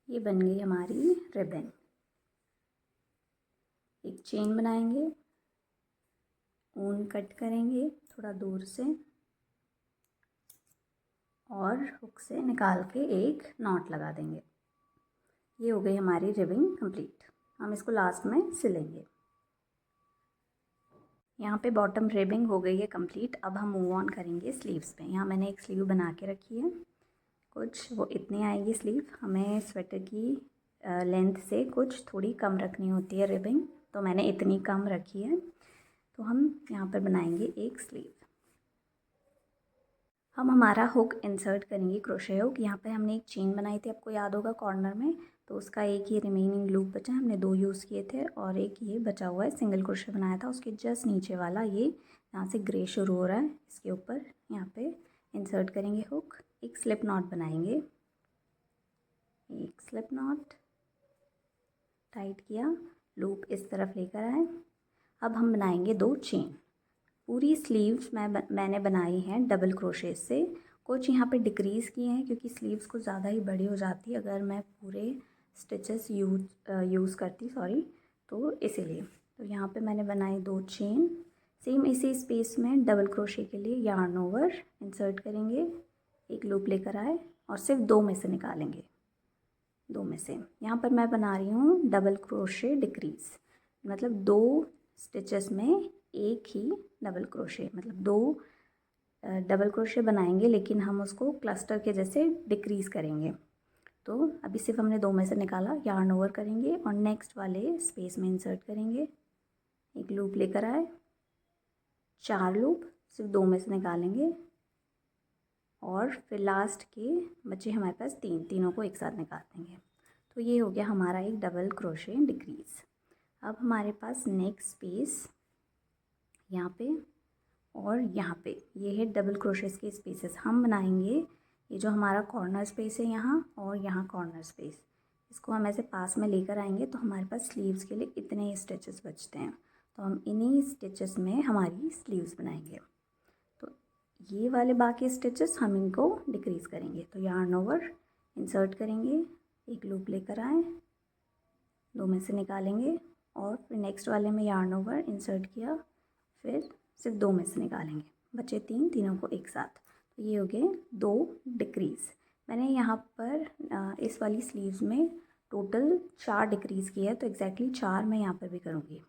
ये बन गई हमारी रिबन। एक चेन बनाएंगे, ऊन कट करेंगे थोड़ा दूर से और हुक से निकाल के एक नॉट लगा देंगे। ये हो गई हमारी रिबिंग कंप्लीट। हम इसको लास्ट में सिलेंगे। यहाँ पे बॉटम रिबिंग हो गई है कंप्लीट। अब हम मूव ऑन करेंगे स्लीव्स पे। यहाँ मैंने एक स्लीव बना के रखी है, कुछ वो इतनी आएगी स्लीव। हमें स्वेटर की लेंथ से कुछ थोड़ी कम रखनी होती है रिबिंग, तो मैंने इतनी कम रखी है। तो हम यहाँ पर बनाएंगे एक स्लीव। हम हमारा हुक इंसर्ट करेंगे, क्रोशे हुक। यहाँ पे हमने एक चेन बनाई थी, आपको याद होगा कॉर्नर में, तो उसका एक ही रिमेनिंग लूप बचा, हमने 2 यूज़ किए थे, और एक ये बचा हुआ है सिंगल क्रोशे बनाया था। उसके जस्ट नीचे वाला ये यहाँ से ग्रे शुरू हो रहा है, इसके ऊपर यहाँ पे इंसर्ट करेंगे हुक। एक स्लिप नॉट बनाएंगे, एक स्लिप नॉट टाइट किया, लूप इस तरफ लेकर आए। अब हम बनाएंगे 2 चेन। पूरी स्लीव्स मैंने बनाई हैं डबल क्रोशे से। कुछ यहाँ पे डिक्रीज़ किए हैं क्योंकि स्लीव्स कुछ ज़्यादा ही बड़ी हो जाती है अगर मैं पूरे स्टिचेस यूज़ करती, सॉरी, तो इसीलिए। तो यहाँ पे मैंने बनाई 2 चेन। सेम इसी स्पेस में डबल क्रोशे के लिए यार्न ओवर इंसर्ट करेंगे, एक लूप लेकर आए और सिर्फ 2 में से निकालेंगे। 2 में से यहाँ पर मैं बना रही हूँ डबल क्रोशे डिक्रीज़, मतलब 2 स्टिचेस में एक ही डबल क्रोशे, मतलब 2 डबल क्रोशे बनाएंगे लेकिन हम उसको क्लस्टर के जैसे डिक्रीज़ करेंगे। तो अभी सिर्फ हमने 2 में से निकाला, यार्न ओवर करेंगे और नेक्स्ट वाले स्पेस में इंसर्ट करेंगे, एक लूप लेकर आए, 4 लूप, सिर्फ 2 में से निकालेंगे और फिर लास्ट के बचे हमारे पास 3, तीनों को एक साथ निकाल देंगे। तो ये हो गया हमारा एक डबल क्रोशे डिक्रीज़। अब हमारे पास नेक्स्ट स्पेस यहाँ पे और यहाँ पे ये है डबल क्रोशेस के स्पेसेस। हम बनाएंगे ये जो हमारा कॉर्नर स्पेस है यहाँ और यहाँ कॉर्नर स्पेस, इसको हम ऐसे पास में लेकर आएंगे तो हमारे पास स्लीव्स के लिए इतने ही स्टिचेस बचते हैं। तो हम इन्हीं स्टिचेस में हमारी स्लीव्स बनाएंगे। तो ये वाले बाकी स्टिचेस हम इनको डिक्रीज़ करेंगे। तो यार्न ओवर इंसर्ट करेंगे, एक लूप लेकर आए, 2 में से निकालेंगे और फिर नेक्स्ट वाले में यार्न ओवर इंसर्ट किया, फिर सिर्फ 2 में से निकालेंगे, बचे 3, तीनों को एक साथ। तो ये हो गए 2 डिक्रीज़। मैंने यहाँ पर इस वाली स्लीव्स में टोटल 4 डिक्रीज़ की है, तो एग्जैक्टली 4 मैं यहाँ पर भी करूँगी।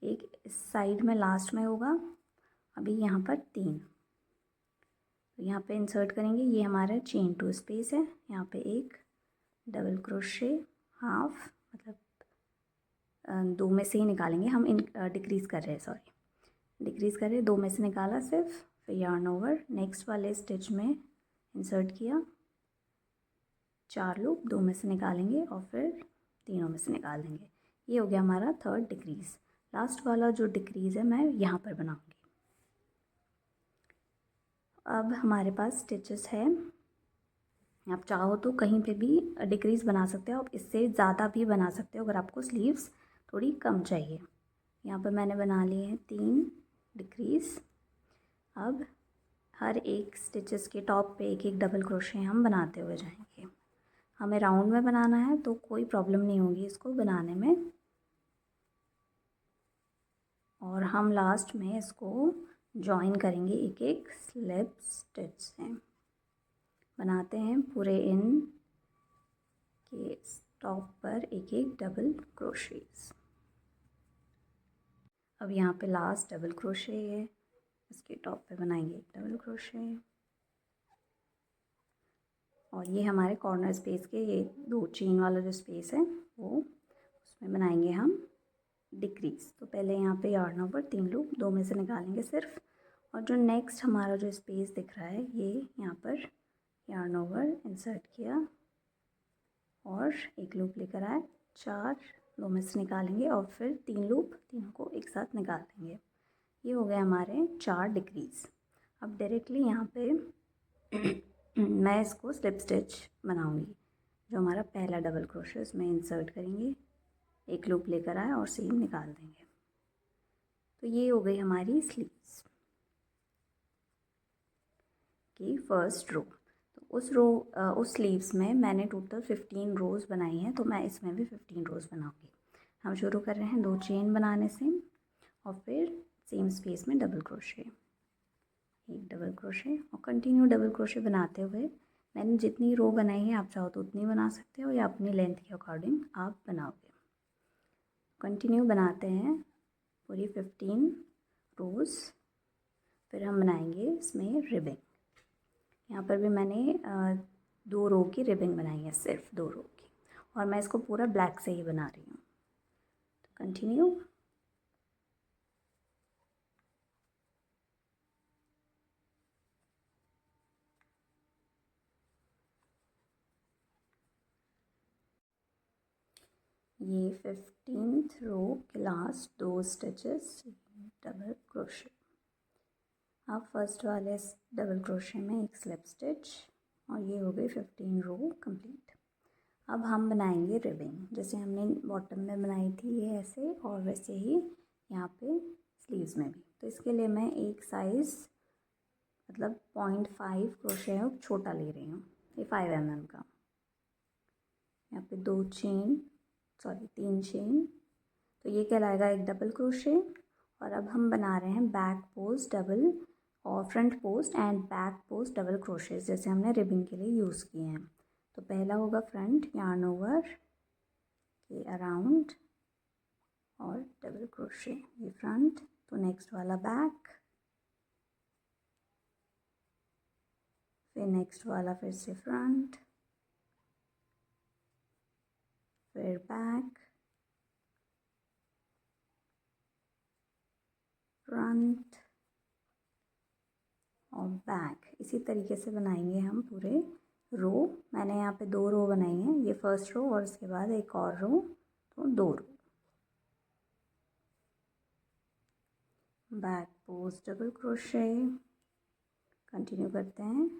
एक इस साइड में लास्ट में होगा, अभी यहाँ पर 3। तो यहाँ पे इंसर्ट करेंगे, ये हमारा चेन 2 स्पेस है, यहाँ पे एक डबल क्रोशे हाफ, मतलब 2 में से ही निकालेंगे हम, इन डिक्रीज़ कर रहे हैं, सॉरी, डिक्रीज़ कर रहे हैं, 2 में से निकाला सिर्फ, फिर यार्न ओवर नेक्स्ट वाले स्टिच में इंसर्ट किया, 4 लूप, 2 में से निकालेंगे और फिर तीनों में से निकाल देंगे। ये हो गया हमारा 3rd डिक्रीज़। लास्ट वाला जो डिक्रीज़ है मैं यहाँ पर बनाऊँगी। अब हमारे पास स्टिचेस है, आप चाहो तो कहीं पे भी डिक्रीज़ बना सकते हो, आप इससे ज़्यादा भी बना सकते हो अगर आपको स्लीव्स थोड़ी कम चाहिए। यहाँ पर मैंने बना लिए हैं 3 डिक्रीज़, अब हर एक स्टिचेस के टॉप पे एक एक डबल क्रोशे हम बनाते हुए जाएंगे। हमें राउंड में बनाना है तो कोई प्रॉब्लम नहीं होगी इसको बनाने में, और हम लास्ट में इसको जॉइन करेंगे एक एक स्लिप स्टिच से। बनाते हैं पूरे इन के टॉप पर एक एक डबल क्रोशेस। अब यहाँ पे लास्ट डबल क्रोशे है, इसके टॉप पे बनाएंगे एक डबल क्रोशे, और ये हमारे कॉर्नर स्पेस के ये 2 चेन वाला जो स्पेस है वो उसमें बनाएंगे हम डिक्रीज। तो पहले यहाँ पे यार्न ओवर 3 लूप 2 में से निकालेंगे सिर्फ, और जो नेक्स्ट हमारा जो स्पेस दिख रहा है ये यहाँ पर यार्न ओवर इंसर्ट किया और एक लूप लेकर आए, 4 2 में से निकालेंगे और फिर 3 लूप, तीनों को एक साथ निकाल देंगे। ये हो गए हमारे 4 डिक्रीज। अब डायरेक्टली यहाँ पे मैं इसको स्लिप स्टिच बनाऊंगी। जो हमारा पहला डबल क्रोशे उसमें इंसर्ट करेंगे, एक लूप लेकर आए और सीम निकाल देंगे। तो ये हो गई हमारी स्लीव्स की फर्स्ट रो। तो उस स्लीव्स में मैंने टोटल 15 रोज़ बनाई हैं, तो मैं इसमें भी 15 रोज़ बनाऊंगी। हम शुरू कर रहे हैं 2 चेन बनाने से और फिर सेम स्पेस में डबल क्रोशे, एक डबल क्रोशे और कंटिन्यू डबल क्रोशे बनाते हुए मैंने जितनी रो बनाई है आप चाहो तो उतनी बना सकते हो या अपनी लेंथ के अकॉर्डिंग आप बनाओगे। कंटिन्यू बनाते हैं पूरी 15 रोज़। फिर हम बनाएंगे इसमें रिबिंग। यहाँ पर भी मैंने 2 रो की रिबिंग बनाई है, सिर्फ 2 रो की, और मैं इसको पूरा ब्लैक से ही बना रही हूँ। तो कंटिन्यू। ये 15th रो के लास्ट 2 स्टिचेस डबल क्रोशे। अब फर्स्ट वाले डबल क्रोशे में एक स्लिप स्टिच और ये हो गई 15 रो कंप्लीट। अब हम बनाएंगे रिबिंग, जैसे हमने बॉटम में बनाई थी ये ऐसे, और वैसे ही यहाँ पे स्लीव्स में भी। तो इसके लिए मैं एक साइज़ मतलब 0.5 क्रोशे है छोटा ले रही हूँ, ये 5 mm का। यहाँ पे 3 चेन, तो ये कहलाएगा एक डबल क्रोशे। और अब हम बना रहे हैं बैक पोस्ट डबल और front post and back post double crochets, जैसे हमने रिबिंग के लिए यूज़ किए हैं। तो पहला होगा फ्रंट यार्न ओवर के अराउंड और डबल क्रोशे, ये फ्रंट। तो नेक्स्ट वाला बैक, फिर नेक्स्ट वाला फिर से फ्रंट, फिर बैक, फ्रंट और बैक। इसी तरीके से बनाएंगे हम पूरे रो। मैंने यहाँ पे 2 रो बनाई हैं, ये फर्स्ट रो और उसके बाद एक और रो, तो 2 row. Back post double crochet, continue करते हैं।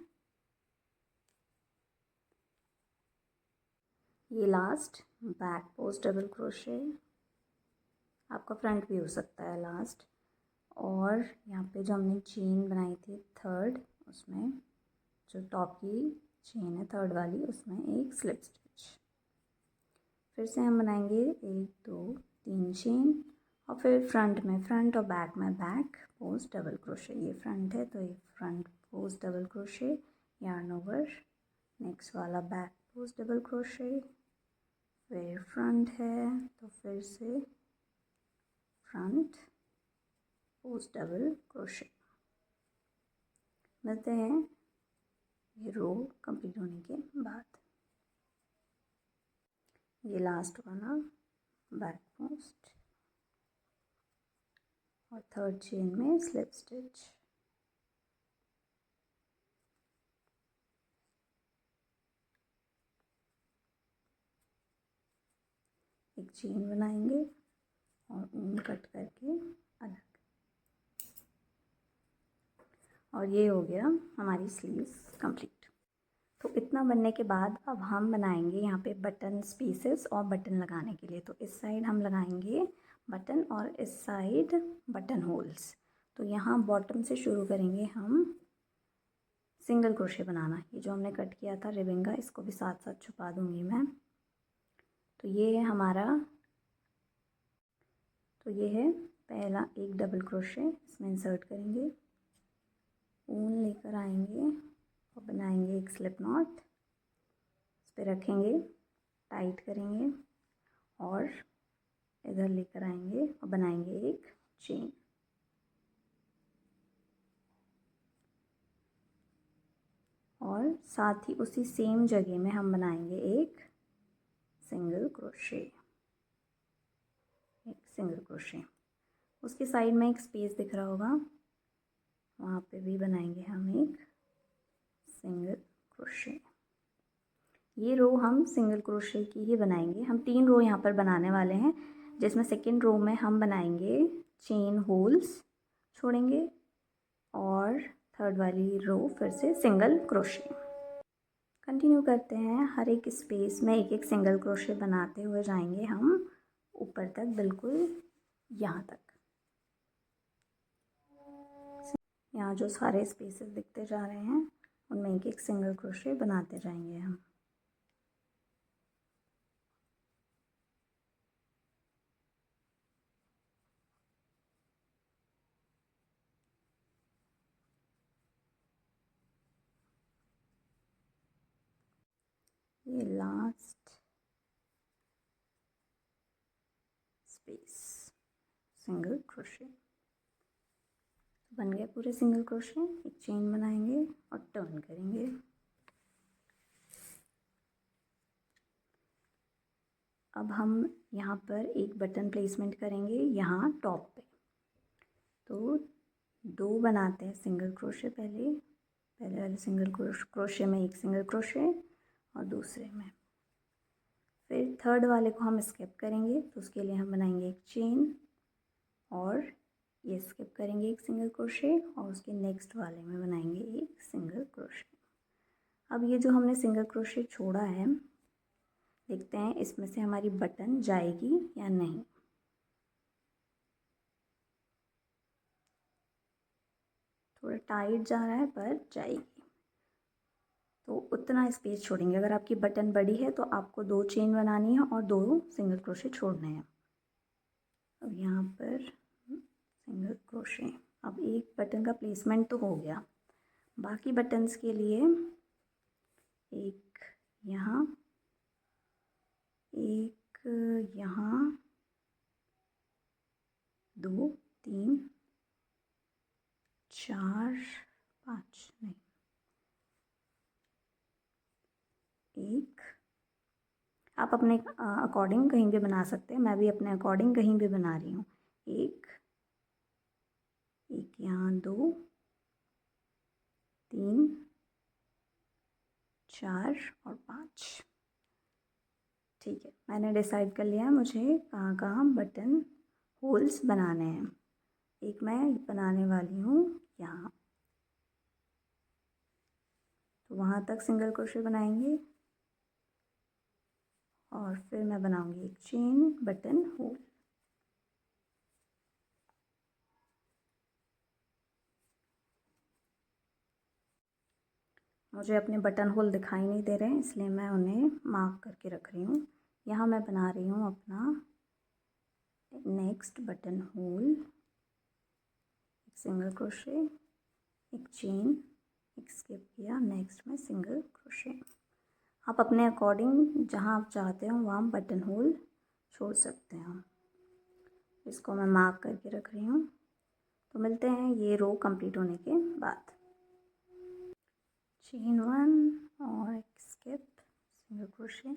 ये last back post double crochet, आपका फ्रंट भी हो सकता है लास्ट। और यहाँ पे जो हमने चेन बनाई थी थर्ड, उसमें जो टॉप की चेन है थर्ड वाली, उसमें एक स्लिप स्टिच। फिर से हम बनाएंगे 1 2 3 चेन और फिर फ्रंट में फ्रंट और बैक में बैक पोस्ट डबल क्रोशे। ये फ्रंट है तो ये front post double crochet, yarn over, next वाला बैक पोस्ट डबल क्रोशे, फिर फ्रंट है तो फिर से फ्रंट पोस्ट डबल क्रोशे। मिलते हैं ये रो कंप्लीट होने के बाद। ये लास्ट वाला बैक पोस्ट और थर्ड चेन में स्लिप स्टिच। एक चेन बनाएंगे और ऊन कट करके अलग, और ये हो गया हमारी स्लीव्स कंप्लीट। तो इतना बनने के बाद अब हम बनाएंगे यहाँ पे बटन पीसेस और बटन लगाने के लिए। तो इस साइड हम लगाएंगे बटन और इस साइड बटन होल्स। तो यहाँ बॉटम से शुरू करेंगे हम सिंगल क्रोशे बनाना। ये जो हमने कट किया था रिबिन का, इसको भी साथ साथ छुपा दूँगी मैं। तो ये है हमारा, तो ये है पहला एक डबल क्रोशे, इसमें इंसर्ट करेंगे, ऊन लेकर आएंगे और बनाएंगे एक स्लिप नॉट, इस पर रखेंगे, टाइट करेंगे और इधर लेकर आएंगे और बनाएंगे एक चेन। और साथ ही उसी सेम जगह में हम बनाएंगे एक सिंगल क्रोशे, एक सिंगल क्रोशे। उसके साइड में एक स्पेस दिख रहा होगा, वहाँ पे भी बनाएंगे हम एक सिंगल क्रोशे। ये रो हम सिंगल क्रोशे की ही बनाएंगे। हम 3 रो यहाँ पर बनाने वाले हैं, जिसमें सेकेंड रो में हम बनाएंगे चेन होल्स छोड़ेंगे और थर्ड वाली रो फिर से सिंगल क्रोशे। कंटिन्यू करते हैं, हर एक स्पेस में एक एक सिंगल क्रोशे बनाते हुए जाएंगे हम ऊपर तक, बिल्कुल यहाँ तक। यहाँ जो सारे स्पेसेस दिखते जा रहे हैं उनमें एक एक सिंगल क्रोशे बनाते जाएंगे हम। ये लास्ट स्पेस सिंगल क्रोशे बन गए पूरे सिंगल क्रोशे। एक चेन बनाएंगे और टर्न करेंगे। अब हम यहाँ पर एक बटन प्लेसमेंट करेंगे यहाँ टॉप पे। तो 2 बनाते हैं सिंगल क्रोशे, पहले वाले सिंगल क्रोशे में एक सिंगल क्रोशे और दूसरे में, फिर थर्ड वाले को हम स्किप करेंगे, तो उसके लिए हम बनाएंगे एक चेन और ये स्किप करेंगे एक सिंगल क्रोशे और उसके नेक्स्ट वाले में बनाएंगे एक सिंगल क्रोशे। अब ये जो हमने सिंगल क्रोशे छोड़ा है, देखते हैं इसमें से हमारी बटन जाएगी या नहीं। थोड़ा टाइट जा रहा है पर जाएगी, तो उतना स्पेस छोड़ेंगे। अगर आपकी बटन बड़ी है तो आपको 2 चेन बनानी है और 2 सिंगल क्रोशे छोड़ने हैं। अब यहाँ पर सिंगल क्रोशे, अब एक बटन का प्लेसमेंट तो हो गया, बाकी बटन्स के लिए एक यहाँ, एक यहाँ, 2 3 4 5 नहीं, एक। आप अपने अकॉर्डिंग कहीं भी बना सकते हैं, मैं भी अपने अकॉर्डिंग कहीं भी बना रही हूँ। एक यहाँ, 2 3 4 और 5। ठीक है, मैंने डिसाइड कर लिया है मुझे कहाँ कहाँ बटन होल्स बनाने हैं। एक मैं बनाने वाली हूँ यहाँ, तो वहाँ तक सिंगल क्रोशे बनाएंगे और फिर मैं बनाऊंगी एक चेन बटन होल। मुझे अपने बटन होल दिखाई नहीं दे रहे हैं, इसलिए मैं उन्हें मार्क करके रख रही हूँ। यहाँ मैं बना रही हूँ अपना नेक्स्ट बटन होल, एक सिंगल क्रोशे, एक चेन, एक स्किप किया, नेक्स्ट में सिंगल क्रोशे। आप अपने अकॉर्डिंग जहाँ आप चाहते हो वहाँ बटन होल छोड़ सकते हो। इसको मैं मार्क करके रख रही हूँ। तो मिलते हैं ये रो कंप्लीट होने के बाद। चेन 1 और एक स्किप, सिंगल क्रोशे।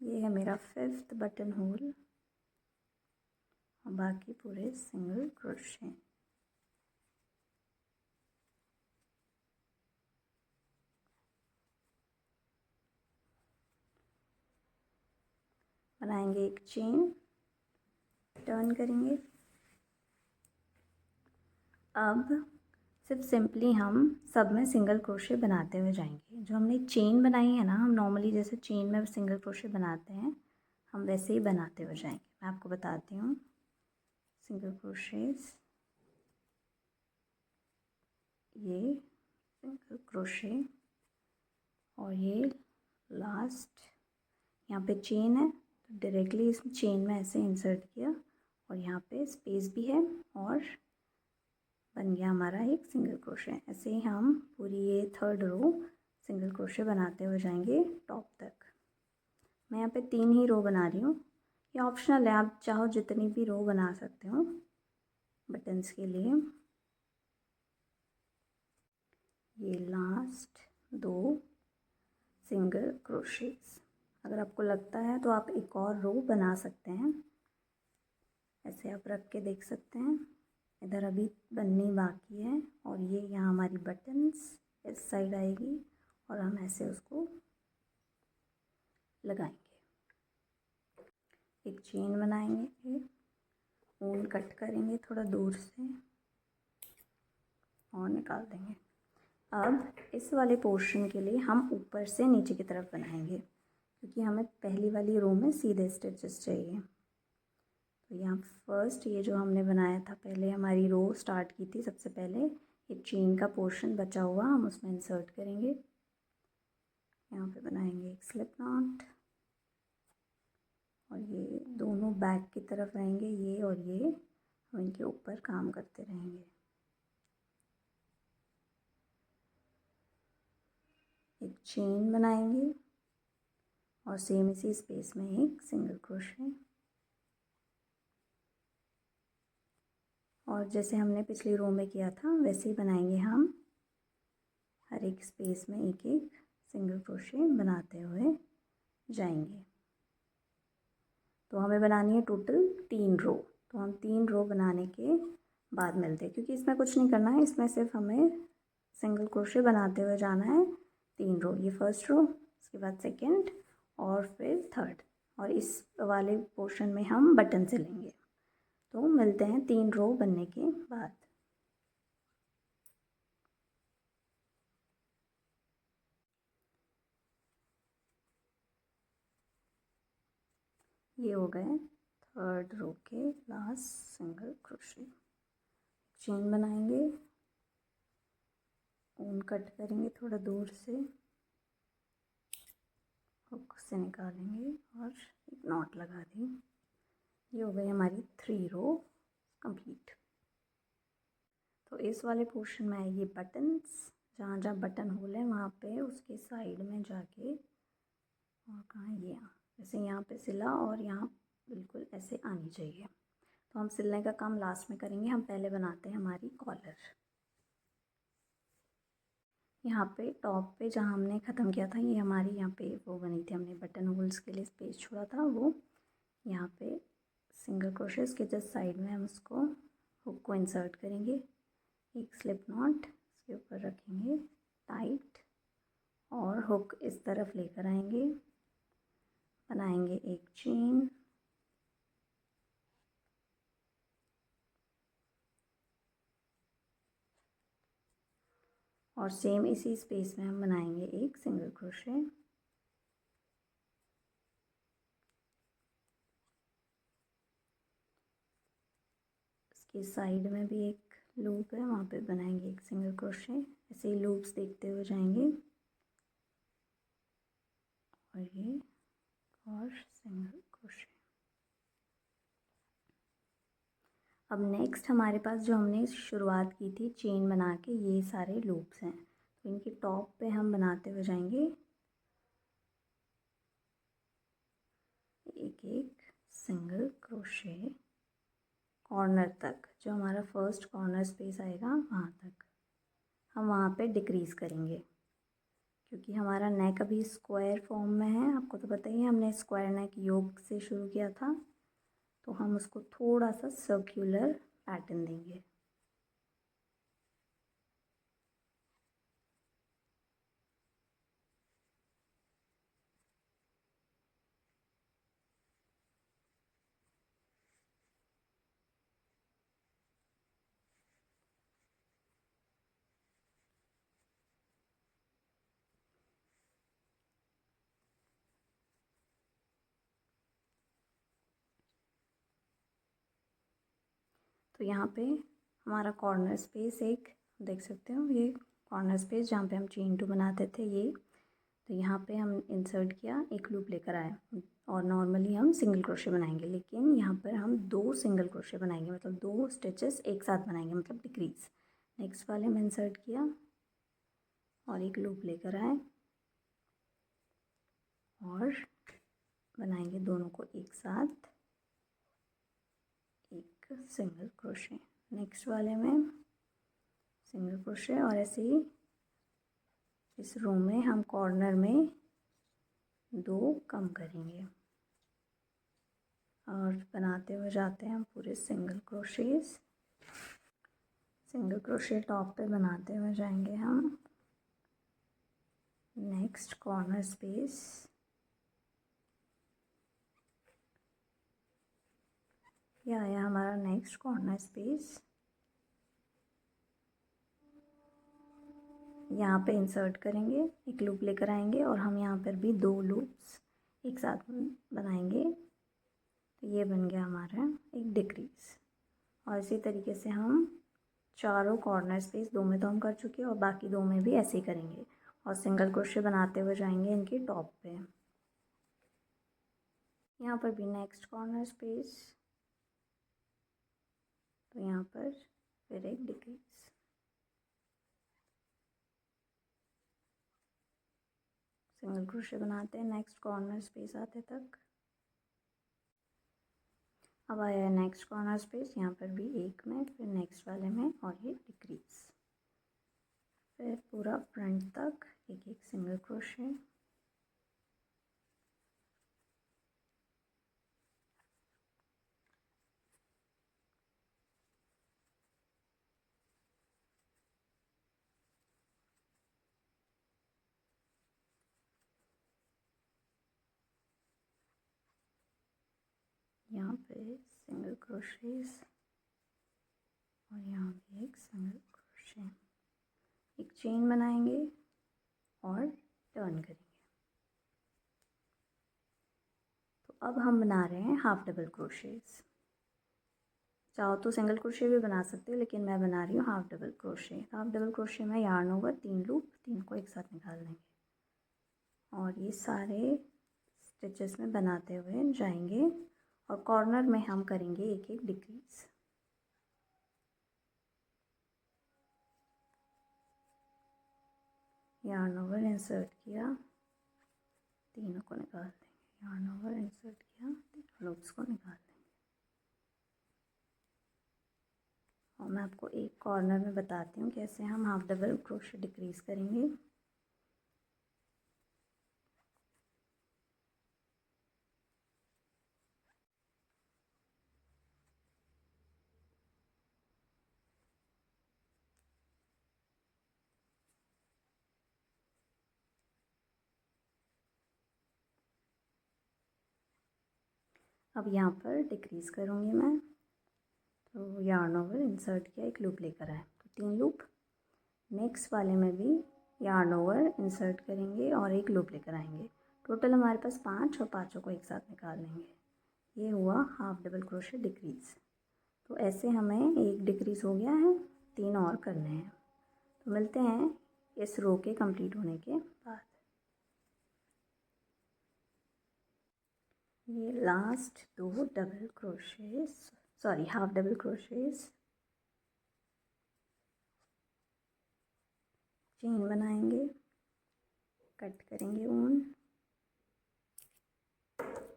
ये है मेरा 5th बटन होल और बाकी पूरे सिंगल क्रोशे। बनाएंगे एक चेन, टर्न करेंगे। अब सिर्फ सिंपली हम सब में सिंगल क्रोशे बनाते हुए जाएंगे। जो हमने चेन बनाई है ना, हम नॉर्मली जैसे चेन में सिंगल क्रोशे बनाते हैं, हम वैसे ही बनाते हुए जाएंगे। मैं आपको बताती हूँ। सिंगल क्रोशेस, ये सिंगल क्रोशे और ये लास्ट यहाँ पे चेन है तो डायरेक्टली इस चेन में ऐसे इंसर्ट किया और यहाँ पे स्पेस भी है और बन गया हमारा एक सिंगल क्रोशे। ऐसे ही हम पूरी ये 3rd रो सिंगल क्रोशे बनाते हुए जाएंगे टॉप तक। मैं यहाँ पे 3 ही रो बना रही हूँ, ये ऑप्शनल है, आप चाहो जितनी भी रो बना सकते हो बटन्स के लिए। ये लास्ट 2 सिंगल क्रोशेस। अगर आपको लगता है तो आप एक और रो बना सकते हैं, ऐसे आप रख के देख सकते हैं। इधर अभी बननी बाकी है और ये यहाँ हमारी बटन्स इस साइड आएगी और हम ऐसे उसको लगाएंगे। एक चेन बनाएंगे, ऊन कट करेंगे थोड़ा दूर से और निकाल देंगे। अब इस वाले पोर्शन के लिए हम ऊपर से नीचे की तरफ बनाएंगे क्योंकि हमें पहली वाली रो में सीधे स्टिचेस चाहिए। तो यहाँ फर्स्ट ये जो हमने बनाया था, पहले हमारी रो स्टार्ट की थी, सबसे पहले एक चेन का पोर्शन बचा हुआ हम उसमें इंसर्ट करेंगे। यहाँ पे बनाएंगे एक स्लिप नॉट और ये दोनों बैक की तरफ रहेंगे, ये और ये हम इनके ऊपर काम करते रहेंगे। एक चेन बनाएंगे और सेम इसी स्पेस में एक सिंगल क्रोशे और जैसे हमने पिछली रो में किया था वैसे ही बनाएंगे हम हर एक स्पेस में एक एक सिंगल क्रोशे बनाते हुए जाएंगे। तो हमें बनानी है टोटल 3 रो। तो हम 3 रो बनाने के बाद मिलते हैं, क्योंकि इसमें कुछ नहीं करना है, इसमें सिर्फ हमें सिंगल क्रोशे बनाते हुए जाना है 3 रो। ये फर्स्ट रो, उसके बाद सेकंड और फिर थर्ड, और इस वाले पोर्शन में हम बटन सिलेंगे। तो मिलते हैं 3 रो बनने के बाद। ये हो गए 3rd रो के लास्ट सिंगल क्रोशे। चेन बनाएंगे, ऊन कट करेंगे थोड़ा दूर से, हुक से निकालेंगे और एक नॉट लगा दी। ये हो गई हमारी 3 रो कंप्लीट। तो इस वाले पोर्शन में आएगी बटन्स, जहाँ जहाँ बटन होल है वहाँ पे उसके साइड में जाके, और कहाँ ये जैसे यहाँ पे सिला और यहाँ बिल्कुल ऐसे आनी चाहिए। तो हम सिलने का काम लास्ट में करेंगे, हम पहले बनाते हैं हमारी कॉलर। यहाँ पे टॉप पे जहाँ हमने ख़त्म किया था, ये हमारी यहाँ पे वो बनी थी, हमने बटन होल्स के लिए स्पेस छोड़ा था, वो यहाँ पे सिंगल क्रोशेस के जस्ट साइड में हम उसको हुक को इंसर्ट करेंगे। एक स्लिप नॉट इसके ऊपर रखेंगे टाइट और हुक इस तरफ लेकर आएंगे, बनाएंगे एक चेन और सेम इसी स्पेस में हम बनाएंगे एक सिंगल क्रोशे। इसके साइड में भी एक लूप है, वहाँ पे बनाएंगे एक सिंगल क्रोशे। ऐसे ही लूप्स देखते हुए जाएंगे और ये और सिंगल क्रोशे। अब नेक्स्ट हमारे पास जो हमने शुरुआत की थी चेन बना के, ये सारे लूप्स हैं, तो इनके टॉप पे हम बनाते हुए जाएंगे एक एक सिंगल क्रोशे कॉर्नर तक, जो हमारा फर्स्ट कॉर्नर स्पेस आएगा वहाँ तक हम वहाँ पे डिक्रीज़ करेंगे, क्योंकि हमारा नेक अभी स्क्वायर फॉर्म में है। आपको तो पता ही है, हमने स्क्वायर नेक योग से शुरू किया था, तो हम उसको थोड़ा सा सर्कुलर पैटर्न देंगे। तो यहाँ पे हमारा कॉर्नर स्पेस एक देख सकते हो ये कॉर्नर स्पेस जहाँ पे हम चेन 2 बनाते थे ये, तो यहाँ पे हम इंसर्ट किया, एक लूप लेकर आए और नॉर्मली हम सिंगल क्रोशे बनाएंगे, लेकिन यहाँ पर हम 2 सिंगल क्रोशे बनाएंगे, मतलब 2 स्टिचेस एक साथ बनाएंगे, मतलब डिक्रीज। नेक्स्ट वाले में इंसर्ट किया और एक लूप लेकर आए और बनाएंगे दोनों को एक साथ एक सिंगल क्रोशे। नेक्स्ट वाले में सिंगल क्रोशे और ऐसे ही इस रो में हम कॉर्नर में 2 कम करेंगे और बनाते हुए जाते हैं हम पूरे single crochets. Single crochet top पे बनाते हुए जाएंगे हम। नेक्स्ट कॉर्नर स्पेस, ये आया हमारा नेक्स्ट कॉर्नर स्पेस। यहाँ पे इंसर्ट करेंगे, एक लूप लेकर आएंगे और हम यहाँ पर भी 2 लूप्स एक साथ बनाएंगे, तो ये बन गया हमारा एक डिक्रीज। और इसी तरीके से हम चारों कॉर्नर स्पेस, 2 में तो हम कर चुके हैं और बाकी 2 में भी ऐसे ही करेंगे और सिंगल क्रोशे बनाते हुए जाएंगे इनके टॉप पे। यहाँ पर भी नेक्स्ट कॉर्नर स्पेस, तो यहाँ पर फिर एक डिक्रीज। सिंगल क्रोशे बनाते हैं नेक्स्ट कॉर्नर स्पेस आते तक। अब आया है नेक्स्ट कॉर्नर स्पेस, यहाँ पर भी एक में, फिर नेक्स्ट वाले में और ये डिक्रीज। फिर पूरा फ्रंट तक एक एक सिंगल क्रोशे। यहाँ पे सिंगल क्रोशेस और यहाँ भी एक सिंगल क्रोशे, एक चेन बनाएंगे और टर्न करेंगे। तो अब हम बना रहे हैं हाफ डबल क्रोशेस। चाहो तो सिंगल क्रोशे भी बना सकते हो, लेकिन मैं बना रही हूँ half double crochet. Half double crochet में यार्न ओवर 3 लूप, 3 को एक साथ निकाल देंगे और ये सारे स्टिचेस में बनाते हुए जाएंगे और कॉर्नर में हम करेंगे एक एक डिक्रीज। यार्न ओवर इंसर्ट किया, तीनों को निकाल देंगे, यार्न ओवर इंसर्ट किया, तीनों लूप्स को निकाल देंगे। और मैं आपको एक कॉर्नर में बताती हूँ कैसे हम हाफ डबल क्रोशे डिक्रीज करेंगे। अब यहाँ पर डिक्रीज करूँगी मैं, तो यार्न ओवर इंसर्ट किया, एक लूप लेकर आए, तो 3 लूप। नेक्स्ट वाले में भी यार्न ओवर इंसर्ट करेंगे और एक लूप लेकर आएंगे। टोटल हमारे पास 5 और पाँचों को एक साथ निकाल लेंगे। ये हुआ हाफ डबल क्रोशे डिक्रीज। तो ऐसे हमें एक डिक्रीज हो गया है, 3 और करने हैं। तो मिलते हैं इस रो के कंप्लीट होने के बाद। ये last 2 double crochets, sorry half double crochets, chain बनाएंगे, कट करेंगे ऊन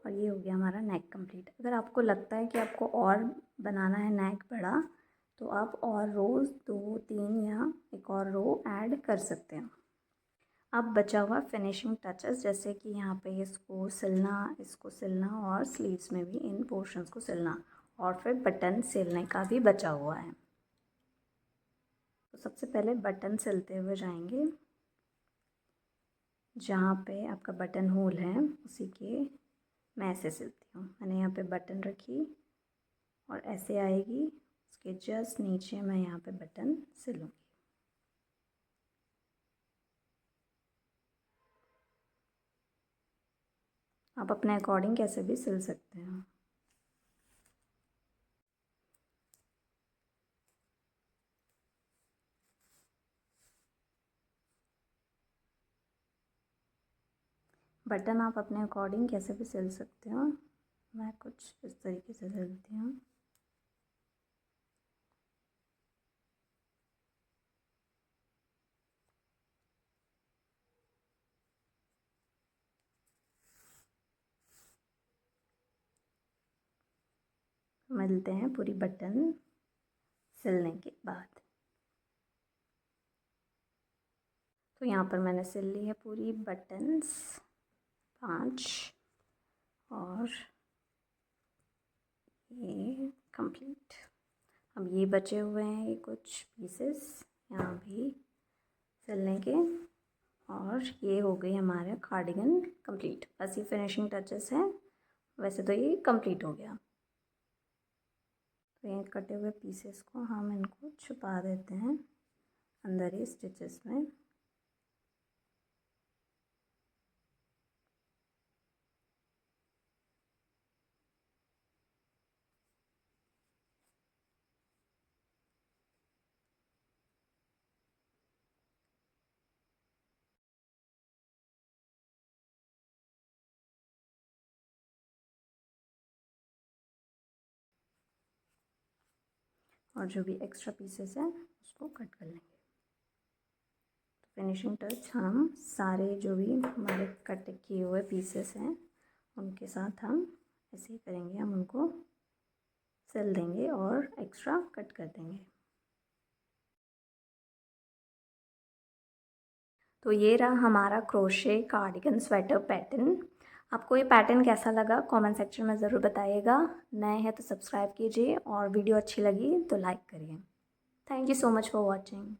और ये हो गया हमारा नेक कंप्लीट। अगर आपको लगता है कि आपको और बनाना है नेक बड़ा, तो आप और रोज़ 2 3 या एक और रो ऐड कर सकते हैं। अब बचा हुआ फिनिशिंग टचेस, जैसे कि यहाँ पे इसको सिलना, इसको सिलना और स्लीव्स में भी इन पोर्शंस को सिलना और फिर बटन सिलने का भी बचा हुआ है। तो सबसे पहले बटन सिलते हुए जाएंगे। जहाँ पे आपका बटन होल है उसी के मैं ऐसे सिलती हूँ। मैंने यहाँ पे बटन रखी और ऐसे आएगी, उसके जस्ट नीचे मैं यहाँ पे बटन सिलूँगी। आप अपने अकॉर्डिंग कैसे भी सिल सकते हैं। बटन आप अपने अकॉर्डिंग कैसे भी सिल सकते हो, मैं कुछ इस तरीके से सिलती हूँ। मिलते हैं पूरी बटन सिलने के बाद। तो यहाँ पर मैंने सिल ली है पूरी बटन्स 5, और ये कंप्लीट। अब ये बचे हुए हैं ये कुछ पीसेस यहाँ भी सिलने के, और ये हो गई हमारा कार्डिगन कंप्लीट। बस ये फिनिशिंग टचेस हैं, वैसे तो ये कंप्लीट हो गया। तो ये कटे हुए पीसेस को हम इनको छुपा देते हैं अंदर ही स्टिचेस में। और जो भी एक्स्ट्रा पीसेस हैं उसको कट कर लेंगे। तो फिनिशिंग टच हम सारे जो भी हमारे कट किए हुए पीसेस हैं उनके साथ हम ऐसे ही करेंगे, हम उनको सिल देंगे और एक्स्ट्रा कट कर देंगे। तो ये रहा हमारा क्रोशे कार्डिगन स्वेटर पैटर्न। आपको ये पैटर्न कैसा लगा कमेंट सेक्शन में ज़रूर बताइएगा। नए हैं तो सब्सक्राइब कीजिए, और वीडियो अच्छी लगी तो लाइक करिए। Thank you so much for watching.